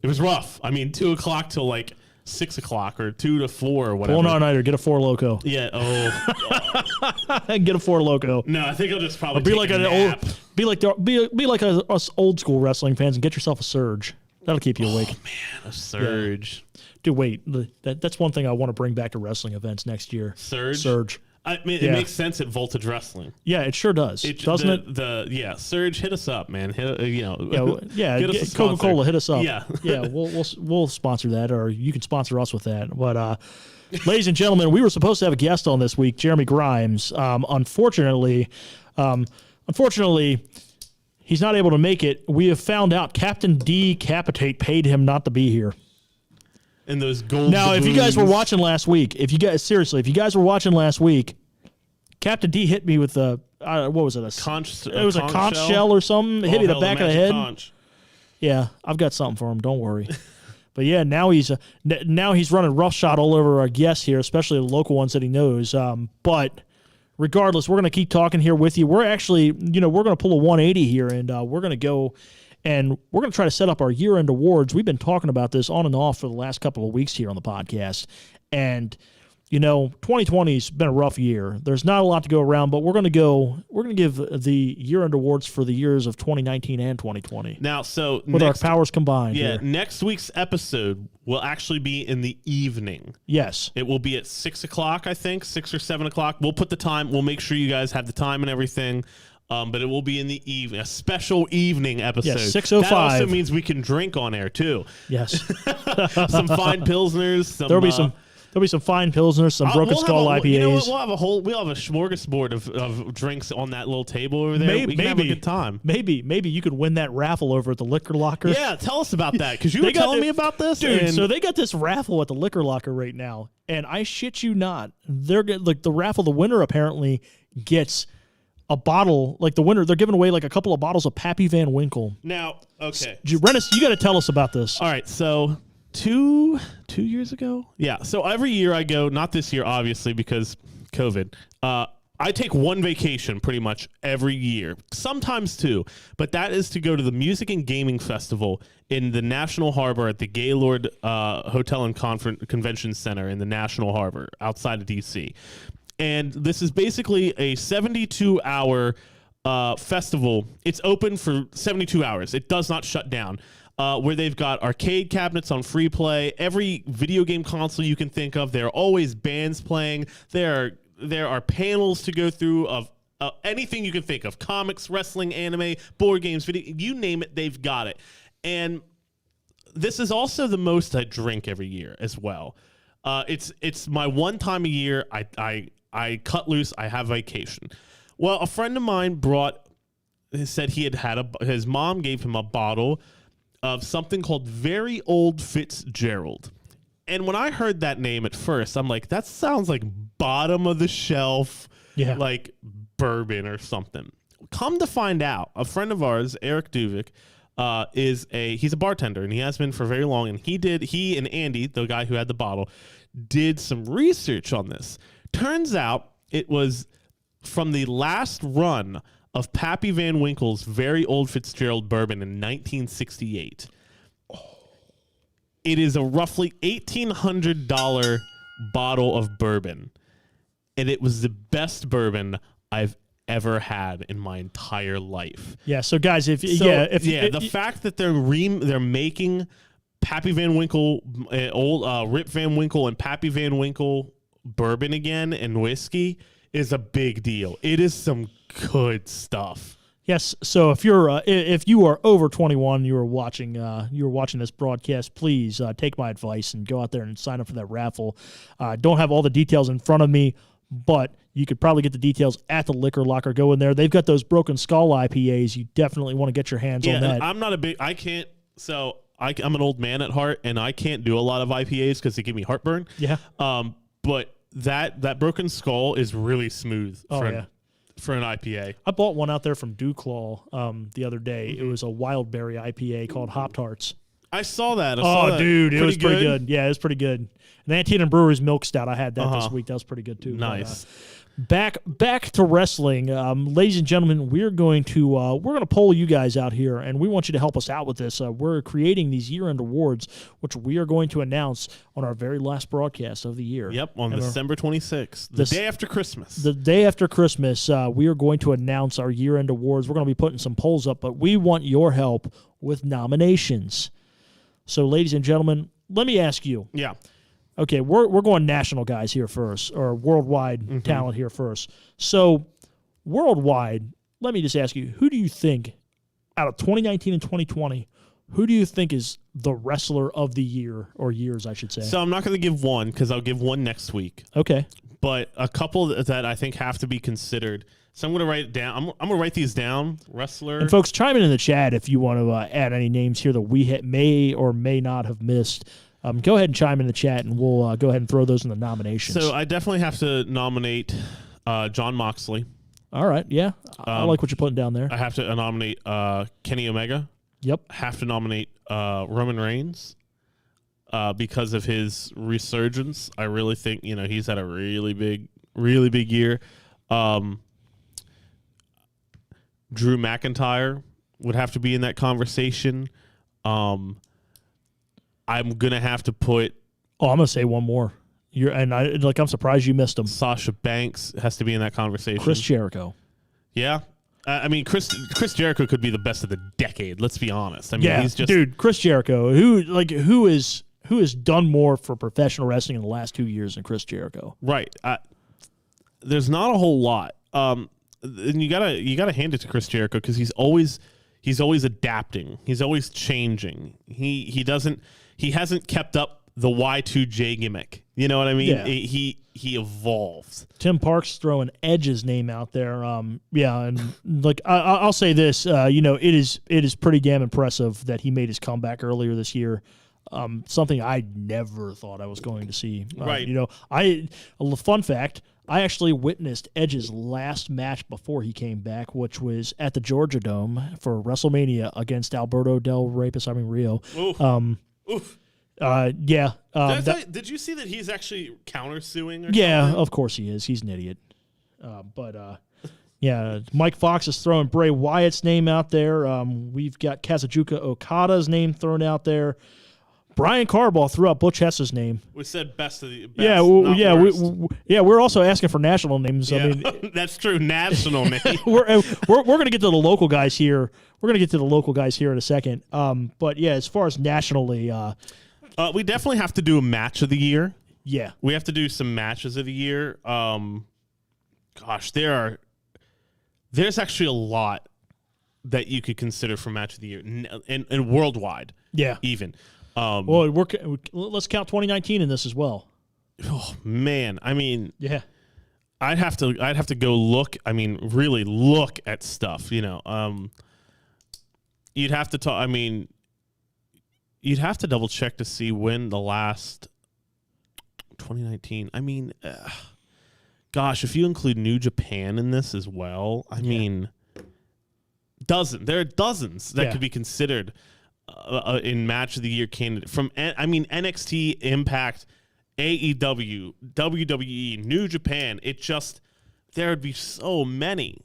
rough. I mean, 2 o'clock till like 6 o'clock or 2 to 4 or whatever. Pull an all-nighter, get a Four Loko. Yeah. Oh. Get a Four Loko. No, I think I'll just probably Be take like a an nap. be like us old school wrestling fans and get yourself a Surge. That'll keep you awake. Man, a Surge. Yeah. Dude, wait. That's one thing I want to bring back to wrestling events next year. Surge. I mean, it makes sense at Voltage Wrestling. Yeah, it sure does. Doesn't it? Surge, hit us up, man. Get us a Coca-Cola, hit us up. Yeah, yeah. We'll sponsor that, or you can sponsor us with that. But, ladies and gentlemen, we were supposed to have a guest on this week, Jeremy Grimes. Unfortunately, he's not able to make it. We have found out Captain D Capitate paid him not to be here. And those gold. Now, if you guys were watching last week, if you guys were watching last week, Captain D hit me with a what was it? A conch shell or something. Hit me in the back of the head. Conch. Yeah, I've got something for him. Don't worry. But yeah, now he's running roughshod all over our guests here, especially the local ones that he knows. But regardless, we're going to keep talking here with you. We're actually, we're going to pull a 180 here, and we're going to go. And we're going to try to set up our year-end awards. We've been talking about this on and off for the last couple of weeks here on the podcast. And, 2020's been a rough year. There's not a lot to go around, but we're going to give the year-end awards for the years of 2019 and 2020. Now, so with our powers combined. Yeah, here. Next week's episode will actually be in the evening. Yes. It will be at 6 o'clock, I think, 6 or 7 o'clock. We'll put the time. We'll make sure you guys have the time and everything. But it will be in the evening, a special evening episode. Yes, 6:05. That also means we can drink on air too. Yes. Some fine pilsners. There'll be some fine pilsners, some Broken Skull IPAs. You know what? We'll have a smorgasbord of drinks on that little table over there. We can have a good time. Maybe you could win that raffle over at the Liquor Locker. Yeah, tell us about that, because you were telling me about this, dude. So they got this raffle at the Liquor Locker right now, and I shit you not, they're like the raffle. The winner apparently gets a bottle, like the winner, they're giving away like a couple of bottles of Pappy Van Winkle. Now, okay. Rennis, you got to tell us about this. All right, so two years ago? Yeah, so every year I go, not this year, obviously, because COVID. I take one vacation pretty much every year, sometimes two, but that is to go to the Music and Gaming Festival in the National Harbor at the Gaylord Hotel and Convention Center in the National Harbor outside of D.C., and this is basically a 72-hour festival. It's open for 72 hours. It does not shut down. Where they've got arcade cabinets on free play, every video game console you can think of. There are always bands playing. There are panels to go through of anything you can think of: comics, wrestling, anime, board games, video. You name it, they've got it. And this is also the most I drink every year as well. It's my one time a year. I cut loose. I have vacation. Well, a friend of mine said he had his mom gave him a bottle of something called Very Old Fitzgerald. And when I heard that name at first, I'm like, that sounds like bottom of the shelf, like bourbon or something. Come to find out, a friend of ours, Eric Duvik, he's a bartender, and he has been for very long. And he and Andy, the guy who had the bottle, did some research on this. Turns out it was from the last run of Pappy Van Winkle's Very Old Fitzgerald bourbon in 1968. It is a roughly $1,800 bottle of bourbon, and it was the best bourbon I've ever had in my entire life. Yeah. So guys, the fact that they're making Pappy Van Winkle, old Rip Van Winkle, and Pappy Van Winkle bourbon again and whiskey is a big deal. It is some good stuff. Yes. So if you are over 21, you are watching this broadcast, please take my advice and go out there and sign up for that raffle. Don't have all the details in front of me, but you could probably get the details at the Liquor Locker. Go in there. They've got those Broken Skull IPAs. You definitely want to get your hands on that. I'm an old man at heart, and I can't do a lot of IPAs because they give me heartburn. Yeah. But that Broken Skull is really smooth for an IPA. I bought one out there from Dewclaw the other day. It was a wild berry IPA called Hop Tarts. I saw that. I saw that. Dude, it was pretty good. Yeah, it was pretty good. And the Antietam Brewery's Milk Stout, I had that this week. That was pretty good too. Nice. But, back to wrestling, ladies and gentlemen. We're going to poll you guys out here, and we want you to help us out with this. We're creating these year-end awards, which we are going to announce on our very last broadcast of the year. Yep, on December 26th, the day after Christmas. The day after Christmas, we are going to announce our year-end awards. We're going to be putting some polls up, but we want your help with nominations. So, ladies and gentlemen, let me ask you. Yeah. Okay, we're going national guys here first, or worldwide talent here first. So, worldwide, let me just ask you, who do you think, out of 2019 and 2020, who do you think is the wrestler of the year, or years, I should say? So I'm not going to give one because I'll give one next week. Okay. But a couple that I think have to be considered. So I'm going to write it down. I'm going to write these down. Wrestler. And folks, chime in the chat if you want to add any names here that we may or may not have missed. Go ahead and chime in the chat, and we'll go ahead and throw those in the nominations. So I definitely have to nominate John Moxley. All right, yeah. I like what you're putting down there. I have to nominate Kenny Omega. Yep. I have to nominate Roman Reigns because of his resurgence. I really think he's had a really big year. Drew McIntyre would have to be in that conversation. I'm gonna have to put. I'm gonna say one more. I'm surprised you missed him. Sasha Banks has to be in that conversation. Chris Jericho. Yeah. I mean, Chris Jericho could be the best of the decade. Let's be honest. I mean, he's just Chris Jericho, who has done more for professional wrestling in the last 2 years than Chris Jericho. Right. There's not a whole lot. And you gotta hand it to Chris Jericho because he's always adapting. He's always changing. He hasn't kept up the Y2J gimmick. You know what I mean? Yeah. He evolved. Tim Parks throwing Edge's name out there. And I'll say this. It is pretty damn impressive that he made his comeback earlier this year. Something I never thought I was going to see. Right. A fun fact. I actually witnessed Edge's last match before he came back, which was at the Georgia Dome for WrestleMania against Alberto Del Rio. Oof. Did you see that he's actually countersuing? Of course he is. He's an idiot. Mike Fox is throwing Bray Wyatt's name out there. We've got Kazuchika Okada's name thrown out there. Brian Carbaugh threw out Butch Hess's name. We said best of the best. We're also asking for national names. Yeah, I mean, that's true. National name. we're going to get to the local guys here. We're going to get to the local guys here in a second. As far as nationally, we definitely have to do a match of the year. Yeah, we have to do some matches of the year. There's actually a lot that you could consider for match of the year, and worldwide. Yeah, even. Let's count 2019 in this as well. Oh man, I mean, yeah, I'd have to go look. I mean, really look at stuff. You'd have to talk. I mean, you'd have to double check to see when the last 2019. I mean, gosh, if you include New Japan in this as well, I mean, there are dozens that could be considered. In match of the year candidate from NXT, Impact, AEW, WWE, New Japan. There would be so many.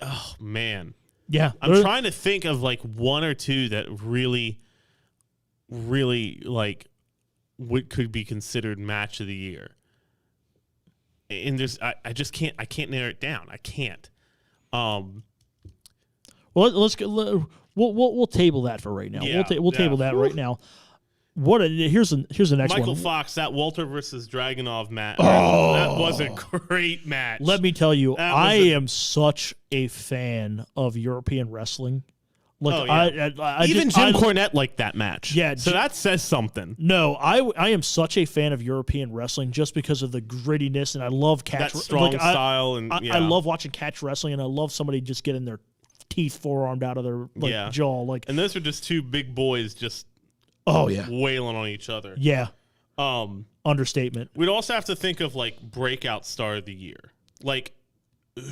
Oh man, yeah. I'm trying to think of like one or two that really like what could be considered match of the year. And I just can't. I can't narrow it down. I can't. Well, we'll table that for right now. Yeah, we'll table that right now. Here's the next Michael one. Fox, that Walter versus Dragunov match. That was a great match. Let me tell you, I am such a fan of European wrestling. Even Jim Cornette liked that match. Yeah, so that says something. No, I am such a fan of European wrestling just because of the grittiness, and I love catch. That strong style, and I love watching catch wrestling, and I love somebody just getting their teeth forearmed out of their jaw. And those are just two big boys just wailing on each other. Yeah. Understatement. We'd also have to think of like breakout star of the year. Like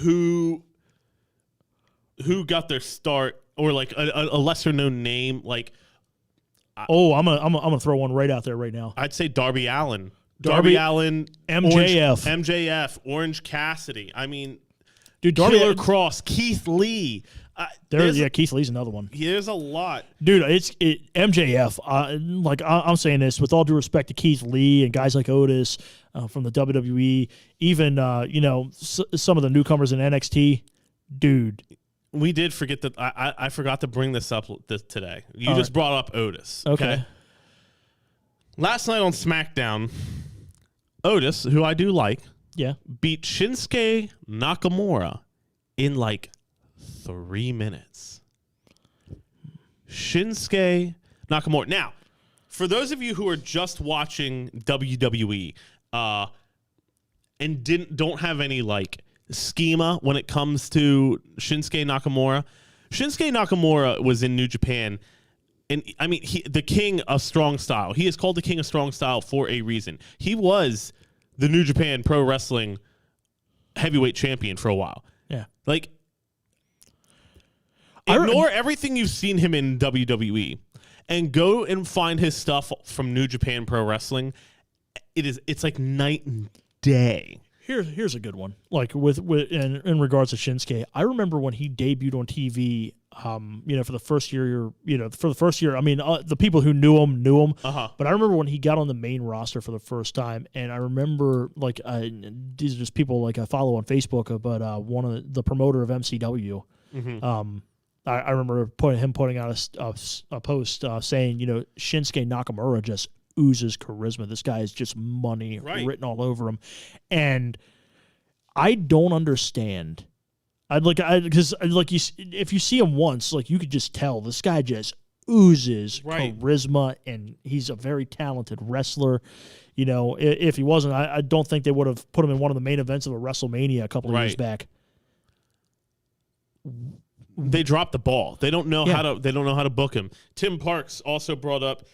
who got their start or like a lesser known name, like I'm gonna throw one right out there right now. I'd say Darby Allin. Darby Allin, MJF. MJF, Orange Cassidy. I mean, Dude, Darby Killer Cross, Keith Lee. Keith Lee's another one. There's a lot. Dude, MJF. I'm saying this with all due respect to Keith Lee and guys like Otis from the WWE, even some of the newcomers in NXT. Dude, we did forget that. I forgot to bring this up today. You just brought up Otis. Okay. Last night on SmackDown, Otis, who I do like, beat Shinsuke Nakamura in like 3 minutes. Shinsuke Nakamura. Now, for those of you who are just watching WWE and don't have any like schema when it comes to Shinsuke Nakamura was in New Japan. And I mean, the king of strong style. He is called the king of strong style for a reason. He was the New Japan Pro Wrestling heavyweight champion for a while. Yeah. Like, ignore everything you've seen him in WWE and go and find his stuff from New Japan Pro Wrestling. It's like night and day. Here's a good one. Like in regards to Shinsuke, I remember when he debuted on TV. For the first year, I mean, the people who knew him. Uh-huh. But I remember when he got on the main roster for the first time, and I remember like these are just people like I follow on Facebook, but one of the promoter of MCW. Mm-hmm. I remember putting out a post saying, Shinsuke Nakamura just oozes charisma. This guy is just money written all over him, and I don't understand. If you see him once, like you could just tell this guy just oozes charisma, and he's a very talented wrestler. If he wasn't, I don't think they would have put him in one of the main events of a WrestleMania a couple of years back. They dropped the ball. They don't know how to. They don't know how to book him. Tim Parks also brought up,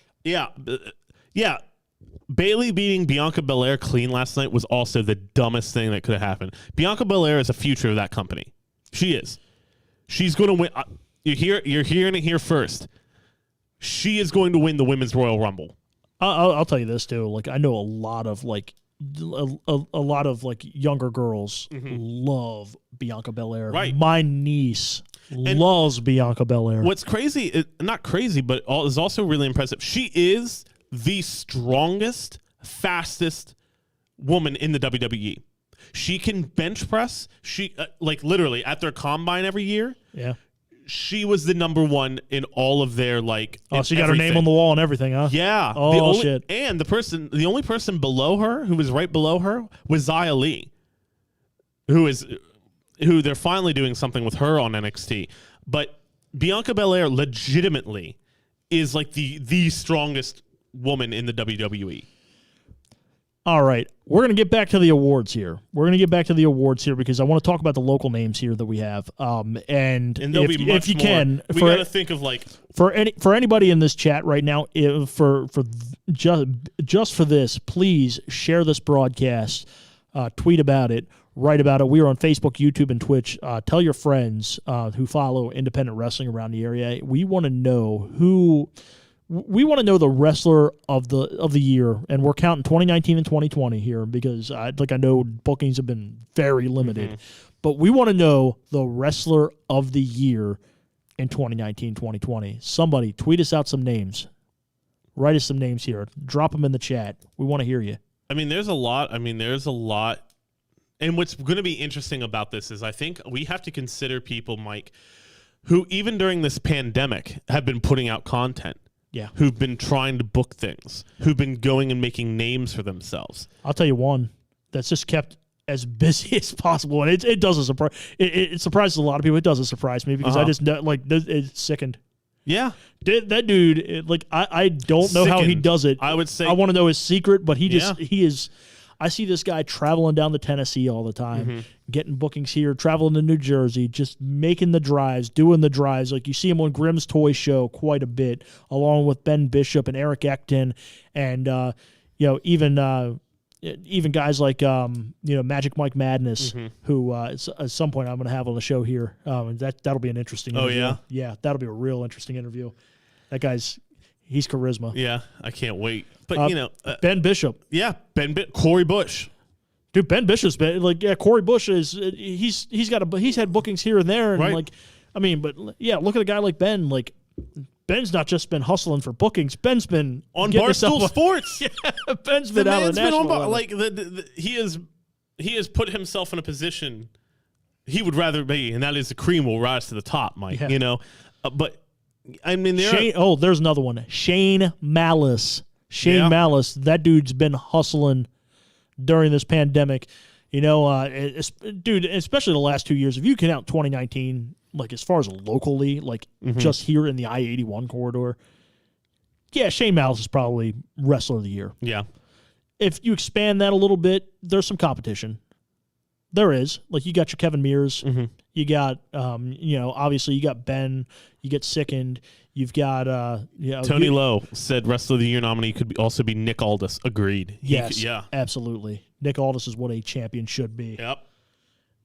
Bayley beating Bianca Belair clean last night was also the dumbest thing that could have happened. Bianca Belair is the future of that company. She is. She's going to win. You're hearing it here first. She is going to win the Women's Royal Rumble. I'll tell you this too. Like I know a lot of younger girls love Bianca Belair. Right. My niece loves Bianca Belair. What's crazy, not crazy, but is also really impressive. She is the strongest, fastest woman in the WWE. She can bench press. She literally at their combine every year. Yeah. She was the number one in all of their she got her name on the wall and everything, huh? Yeah. Shit. And the only person below her who was right below her was Xia Li, who they're finally doing something with her on NXT. But Bianca Belair legitimately is like the strongest woman in the WWE. All right. We're going to get back to the awards here. Because I want to talk about the local names here that we have. And there'll be much if you more. can, we got to think of for anybody in this chat right now, just for this, please share this broadcast, tweet about it, write about it. We are on Facebook, YouTube, and Twitch. Tell your friends who follow independent wrestling around the area. We want to know the wrestler of the year, and we're counting 2019 and 2020 here because I know bookings have been very limited, but we want to know the wrestler of the year in 2019, 2020. Somebody tweet us out some names, write us some names here, drop them in the chat. We want to hear you. There's a lot. And what's going to be interesting about this is I think we have to consider people, Mike, who even during this pandemic have been putting out content. Yeah. Who've been trying to book things, who've been going and making names for themselves. I'll tell you one that's just kept as busy as possible, and it doesn't surprise. It surprises a lot of people. It doesn't surprise me because I just know, it's sickened. Yeah, that dude. I don't know how he does it. I would say I want to know his secret, but he is. I see this guy traveling down to Tennessee all the time, getting bookings here, traveling to New Jersey, just making the drives, doing the drives. Like you see him on Grimm's Toy Show quite a bit, along with Ben Bishop and Eric Ecton, and even even guys like Magic Mike Madness, who at some point I'm going to have on the show here. That'll be an interesting interview. yeah? Yeah, that'll be a real interesting interview. That guy's he's charisma. Yeah, I can't wait. But Ben Bishop. yeah, Corey Bush. Dude, Ben Bishop's been Corey Bush is he's had bookings here and there, and Right. look at a guy like Ben. Like, Ben's not just been hustling for bookings. Ben's been On getting Barstool himself- Sports. Yeah, Ben's been The out of man's been national on level. like he has put himself in a position he would rather be, and that is the cream will rise to the top, Mike. Yeah. But I mean, there's another one. Shane Malice. Yeah. Malice. That dude's been hustling during this pandemic. Dude, especially the last 2 years. If you count 2019, like as far as locally, like just here in the I-81 corridor, yeah, Shane Malice is probably Wrestler of the Year. Yeah. If you expand that a little bit, there's some competition. There is. Like, you got your Kevin Mears. You got, obviously you got Ben. You get Sickened. You've got Tony Lowe said Wrestler of the Year nominee could also be Nick Aldis. Agreed. Yes, absolutely. Nick Aldis is what a champion should be. Yep.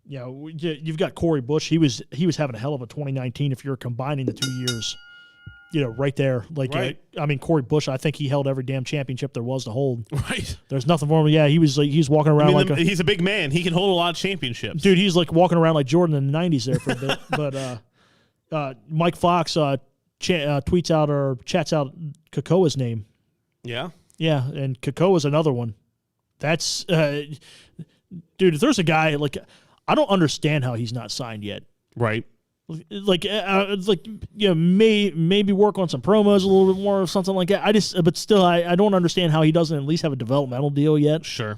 You've got Corey Bush. He was having a hell of a 2019 if you're combining the 2 years. Right there. Like, right. Corey Bush, I think he held every damn championship there was to hold. Right. There's nothing for him. Yeah, he's walking around he's a big man. He can hold a lot of championships. Dude, he's like walking around like Jordan in the 90s there for a bit. But Mike Fox tweets out or chats out Kakoa's name. Yeah. Yeah, and Kakoa's another one. That's dude, if there's a guy like, I don't understand how he's not signed yet. Right. Maybe work on some promos a little bit more or something like that. But still, I don't understand how he doesn't at least have a developmental deal yet. Sure.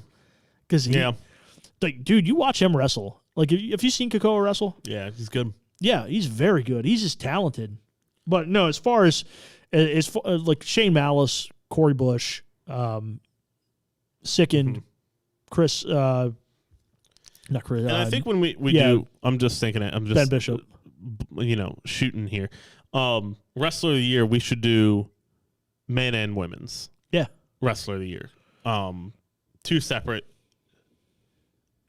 Because dude, you watch him wrestle. Like, have you seen Kakoa wrestle? Yeah, he's good. Yeah, he's very good. He's just talented. But no, as far as like Shane Malice, Corey Bush, Sickened, Chris, not Chris. And I think when we do, I'm just thinking it. I'm just Ben Bishop. Shooting here. Wrestler of the Year, we should do men and women's. Yeah. Wrestler of the Year. Two separate.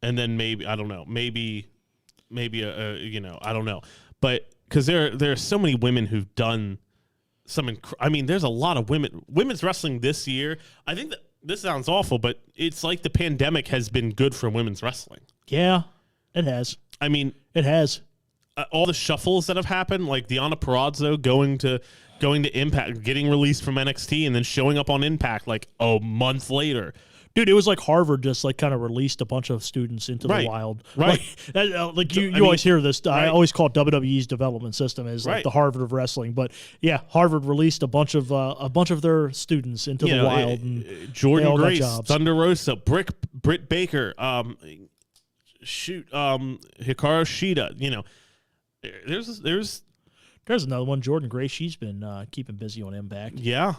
And then maybe, I don't know, maybe I don't know. But because there are so many women who've done some, there's a lot of women's wrestling this year. I think that this sounds awful, but it's like the pandemic has been good for women's wrestling. Yeah, it has. It has. All the shuffles that have happened, like Deonna Purrazzo going to Impact, getting released from NXT, and then showing up on Impact like a month later. Dude, it was like Harvard just like kind of released a bunch of students into the wild. Right. You always hear this. Right. I always call it WWE's development system as like the Harvard of wrestling. But yeah, Harvard released a bunch of their students into the wild. And Jordan Grace, Thunder Rosa, Britt Baker, Hikaru Shida. There's another one, Jordan Grace. She's been keeping busy on Impact. Yeah.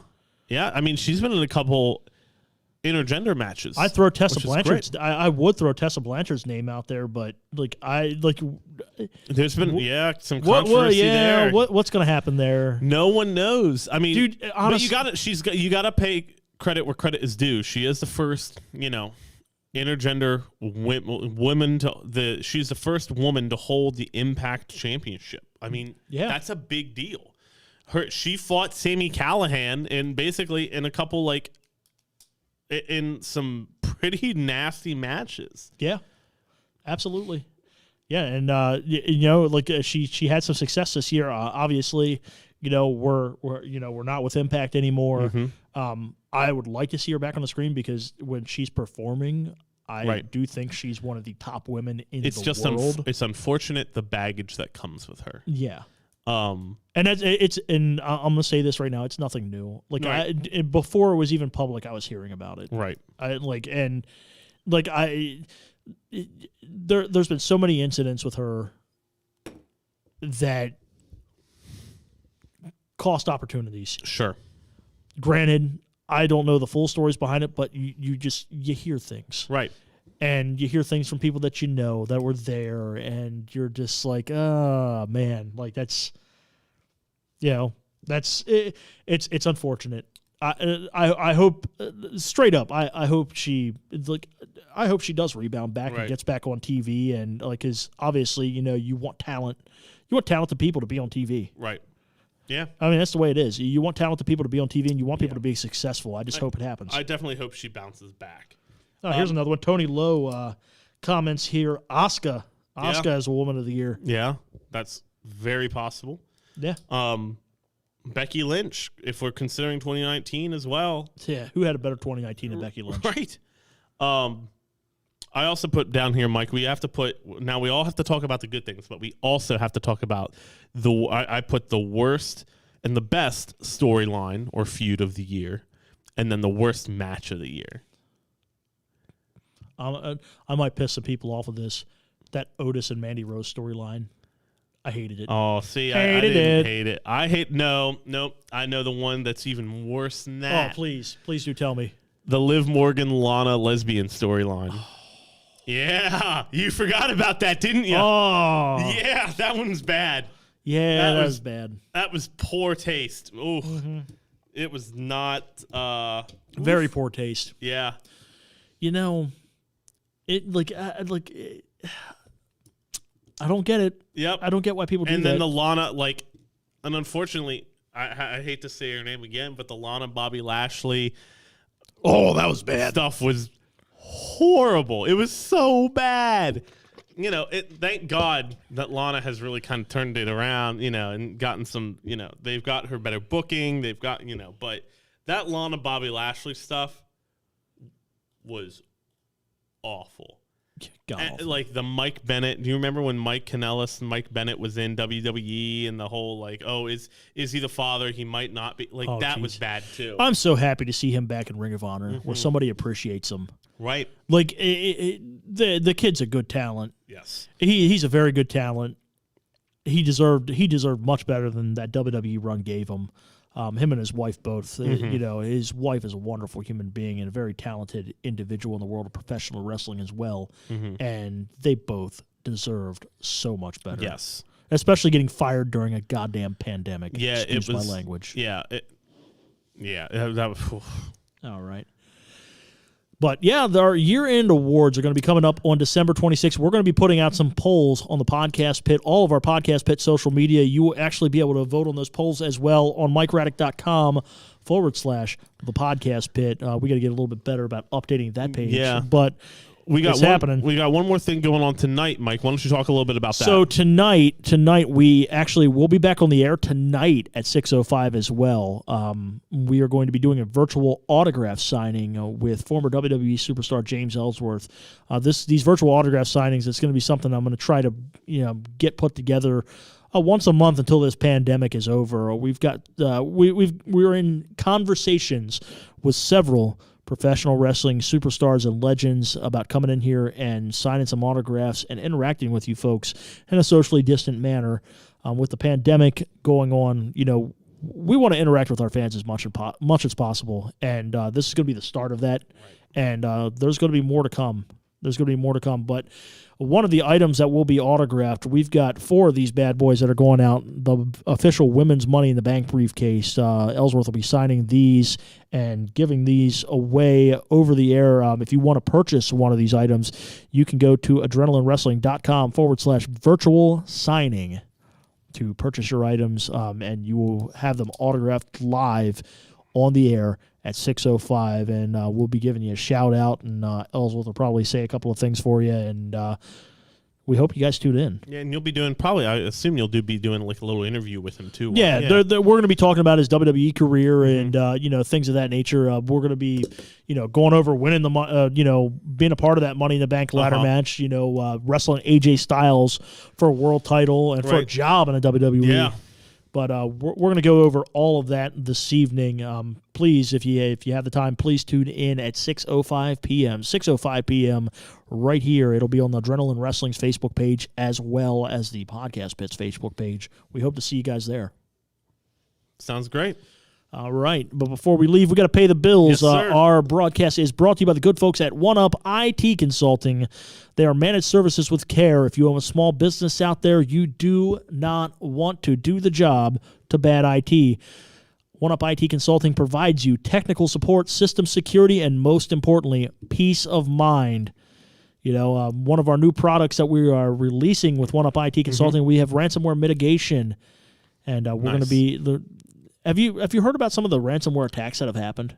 She's been in a couple intergender matches. I throw Tessa Blanchard's. I would throw Tessa Blanchard's name out there, but there's been some controversy there. What's going to happen there? No one knows. Dude, honestly, but you gotta pay credit where credit is due. She is the first, intergender woman she's the first woman to hold the Impact Championship. That's a big deal. She fought Sami Callihan in a couple in some pretty nasty matches. Yeah, absolutely. Yeah, and she had some success this year. Obviously, we're not with Impact anymore. Mm-hmm. I would like to see her back on the screen because when she's performing, I do think she's one of the top women in the world. It's unfortunate the baggage that comes with her. Yeah. And I'm gonna say this right now. It's nothing new. Before it was even public, I was hearing about it. Right. There's been so many incidents with her that cost opportunities. Sure. Granted, I don't know the full stories behind it, but you hear things. Right. And you hear things from people that that were there, and you're just like, oh, man, that's it's unfortunate. I hope straight up. I hope she I hope she does rebound back and gets back on TV and because obviously you want talent. You want talented people to be on TV. Right. Yeah. I mean, that's the way it is. You want talented people to be on TV, and you want people to be successful. I just hope it happens. I definitely hope she bounces back. Oh, here's another one. Tony Lowe comments here. Asuka is a Woman of the Year. Yeah, that's very possible. Yeah. Becky Lynch, if we're considering 2019 as well. Yeah, who had a better 2019 than Becky Lynch? Right. I also put down here, Mike, we all have to talk about the good things, but we also have to talk about I put the worst and the best storyline or feud of the year, and then the worst match of the year. I might piss some people off with this. That Otis and Mandy Rose storyline, I hated it. Oh, see, I didn't hate it. Nope. I know the one that's even worse than that. Oh, please do tell me. The Liv Morgan Lana lesbian storyline. Yeah, you forgot about that, didn't you? Oh, yeah, that one's bad. Yeah, that was bad. That was poor taste. Oh, It was not very poor taste. Yeah, it I don't get it. Yep, I don't get why people do that. And then the Lana, and unfortunately, I hate to say her name again, but the Lana Bobby Lashley. Oh, that was bad. Stuff was horrible. It was so bad. Thank God that Lana has really kind of turned it around, and gotten some, they've got her better booking. They've got, but that Lana Bobby Lashley stuff was awful. Like the Mike Bennett. Do you remember when Mike Kanellis and Mike Bennett was in WWE and the whole is he the father? He might not be. That was bad too. I'm so happy to see him back in Ring of Honor where somebody appreciates him. Right. The kid's a good talent. Yes. He's a very good talent. He deserved much better than that WWE run gave him. Him and his wife both. His wife is a wonderful human being and a very talented individual in the world of professional wrestling as well. And they both deserved so much better. Yes. Especially getting fired during a goddamn pandemic. Yeah, Excuse it was my language. Yeah. That was. All right. But yeah, our year-end awards are going to be coming up on December 26th. We're going to be putting out some polls on the Podcast Pit, all of our Podcast Pit social media. You will actually be able to vote on those polls as well on MikeRaddick.com/the Podcast Pit. We got to get a little bit better about updating that page. Yeah. But it's happening. We got one more thing going on tonight, Mike. Why don't you talk a little bit about that? So tonight we actually will be back on the air tonight at 6:05 as well. We are going to be doing a virtual autograph signing with former WWE superstar James Ellsworth. These virtual autograph signings, it's going to be something I'm going to try to get put together once a month until this pandemic is over. We've got we're in conversations with several professional wrestling superstars and legends about coming in here and signing some autographs and interacting with you folks in a socially distant manner. With the pandemic going on, we want to interact with our fans as much as possible, and this is going to be the start of that. Right. And there's going to be more to come. But one of the items that will be autographed, we've got 4 of these bad boys that are going out. The official women's Money in the Bank briefcase. Ellsworth will be signing these and giving these away over the air. If you want to purchase one of these items, you can go to adrenalinewrestling.com/virtual signing to purchase your items, and you will have them autographed live on the air at 6:05, and we'll be giving you a shout out, and Ellsworth will probably say a couple of things for you, and we hope you guys tune in. Yeah, and you'll be doing I assume you'll be doing a little interview with him too. Yeah, we're going to be talking about his WWE career and things of that nature. We're going to be going over winning the being a part of that Money in the Bank ladder match. Wrestling AJ Styles for a world title and for a job in the WWE. Yeah. But we're going to go over all of that this evening. Please, if you have the time, please tune in at 6:05 p.m. 6:05 p.m. right here. It'll be on the Adrenaline Wrestling's Facebook page as well as the Podcast Pit's Facebook page. We hope to see you guys there. Sounds great. All right, but before we leave, we got to pay the bills. Yes, sir. Our broadcast is brought to you by the good folks at 1UP IT Consulting. They are managed services with care. If you have a small business out there, you do not want to do the job to bad IT. OneUp IT Consulting provides you technical support, system security, and most importantly, peace of mind. One of our new products that we are releasing with OneUp IT Consulting, we have ransomware mitigation, and we're going to be. Have you heard about some of the ransomware attacks that have happened?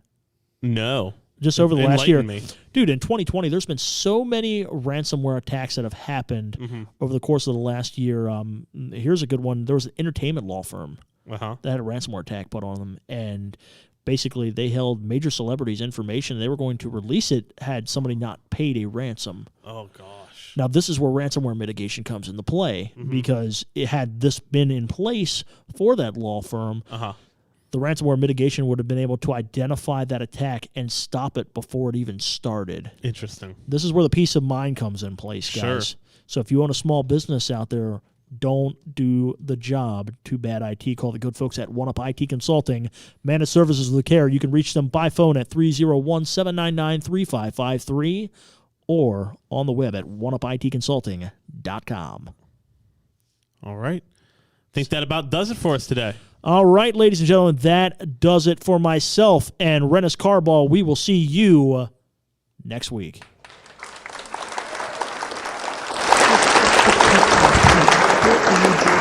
No. Just over the last year. Me. Dude, in 2020, there's been so many ransomware attacks that have happened over the course of the last year. Here's a good one. There was an entertainment law firm that had a ransomware attack put on them, and basically they held major celebrities' information. They were going to release it had somebody not paid a ransom. Oh, gosh. Now, this is where ransomware mitigation comes into play, because it had this been in place for that law firm, the ransomware mitigation would have been able to identify that attack and stop it before it even started. Interesting. This is where the peace of mind comes in place, guys. Sure. So if you own a small business out there, don't do the job to bad IT. Call the good folks at OneUp IT Consulting. Managed services with care. You can reach them by phone at 301-799-3553 or on the web at oneupitconsulting.com. All right. Think that about does it for us today. All right, ladies and gentlemen, that does it for myself and Rennis Carball. We will see you next week. What do you do?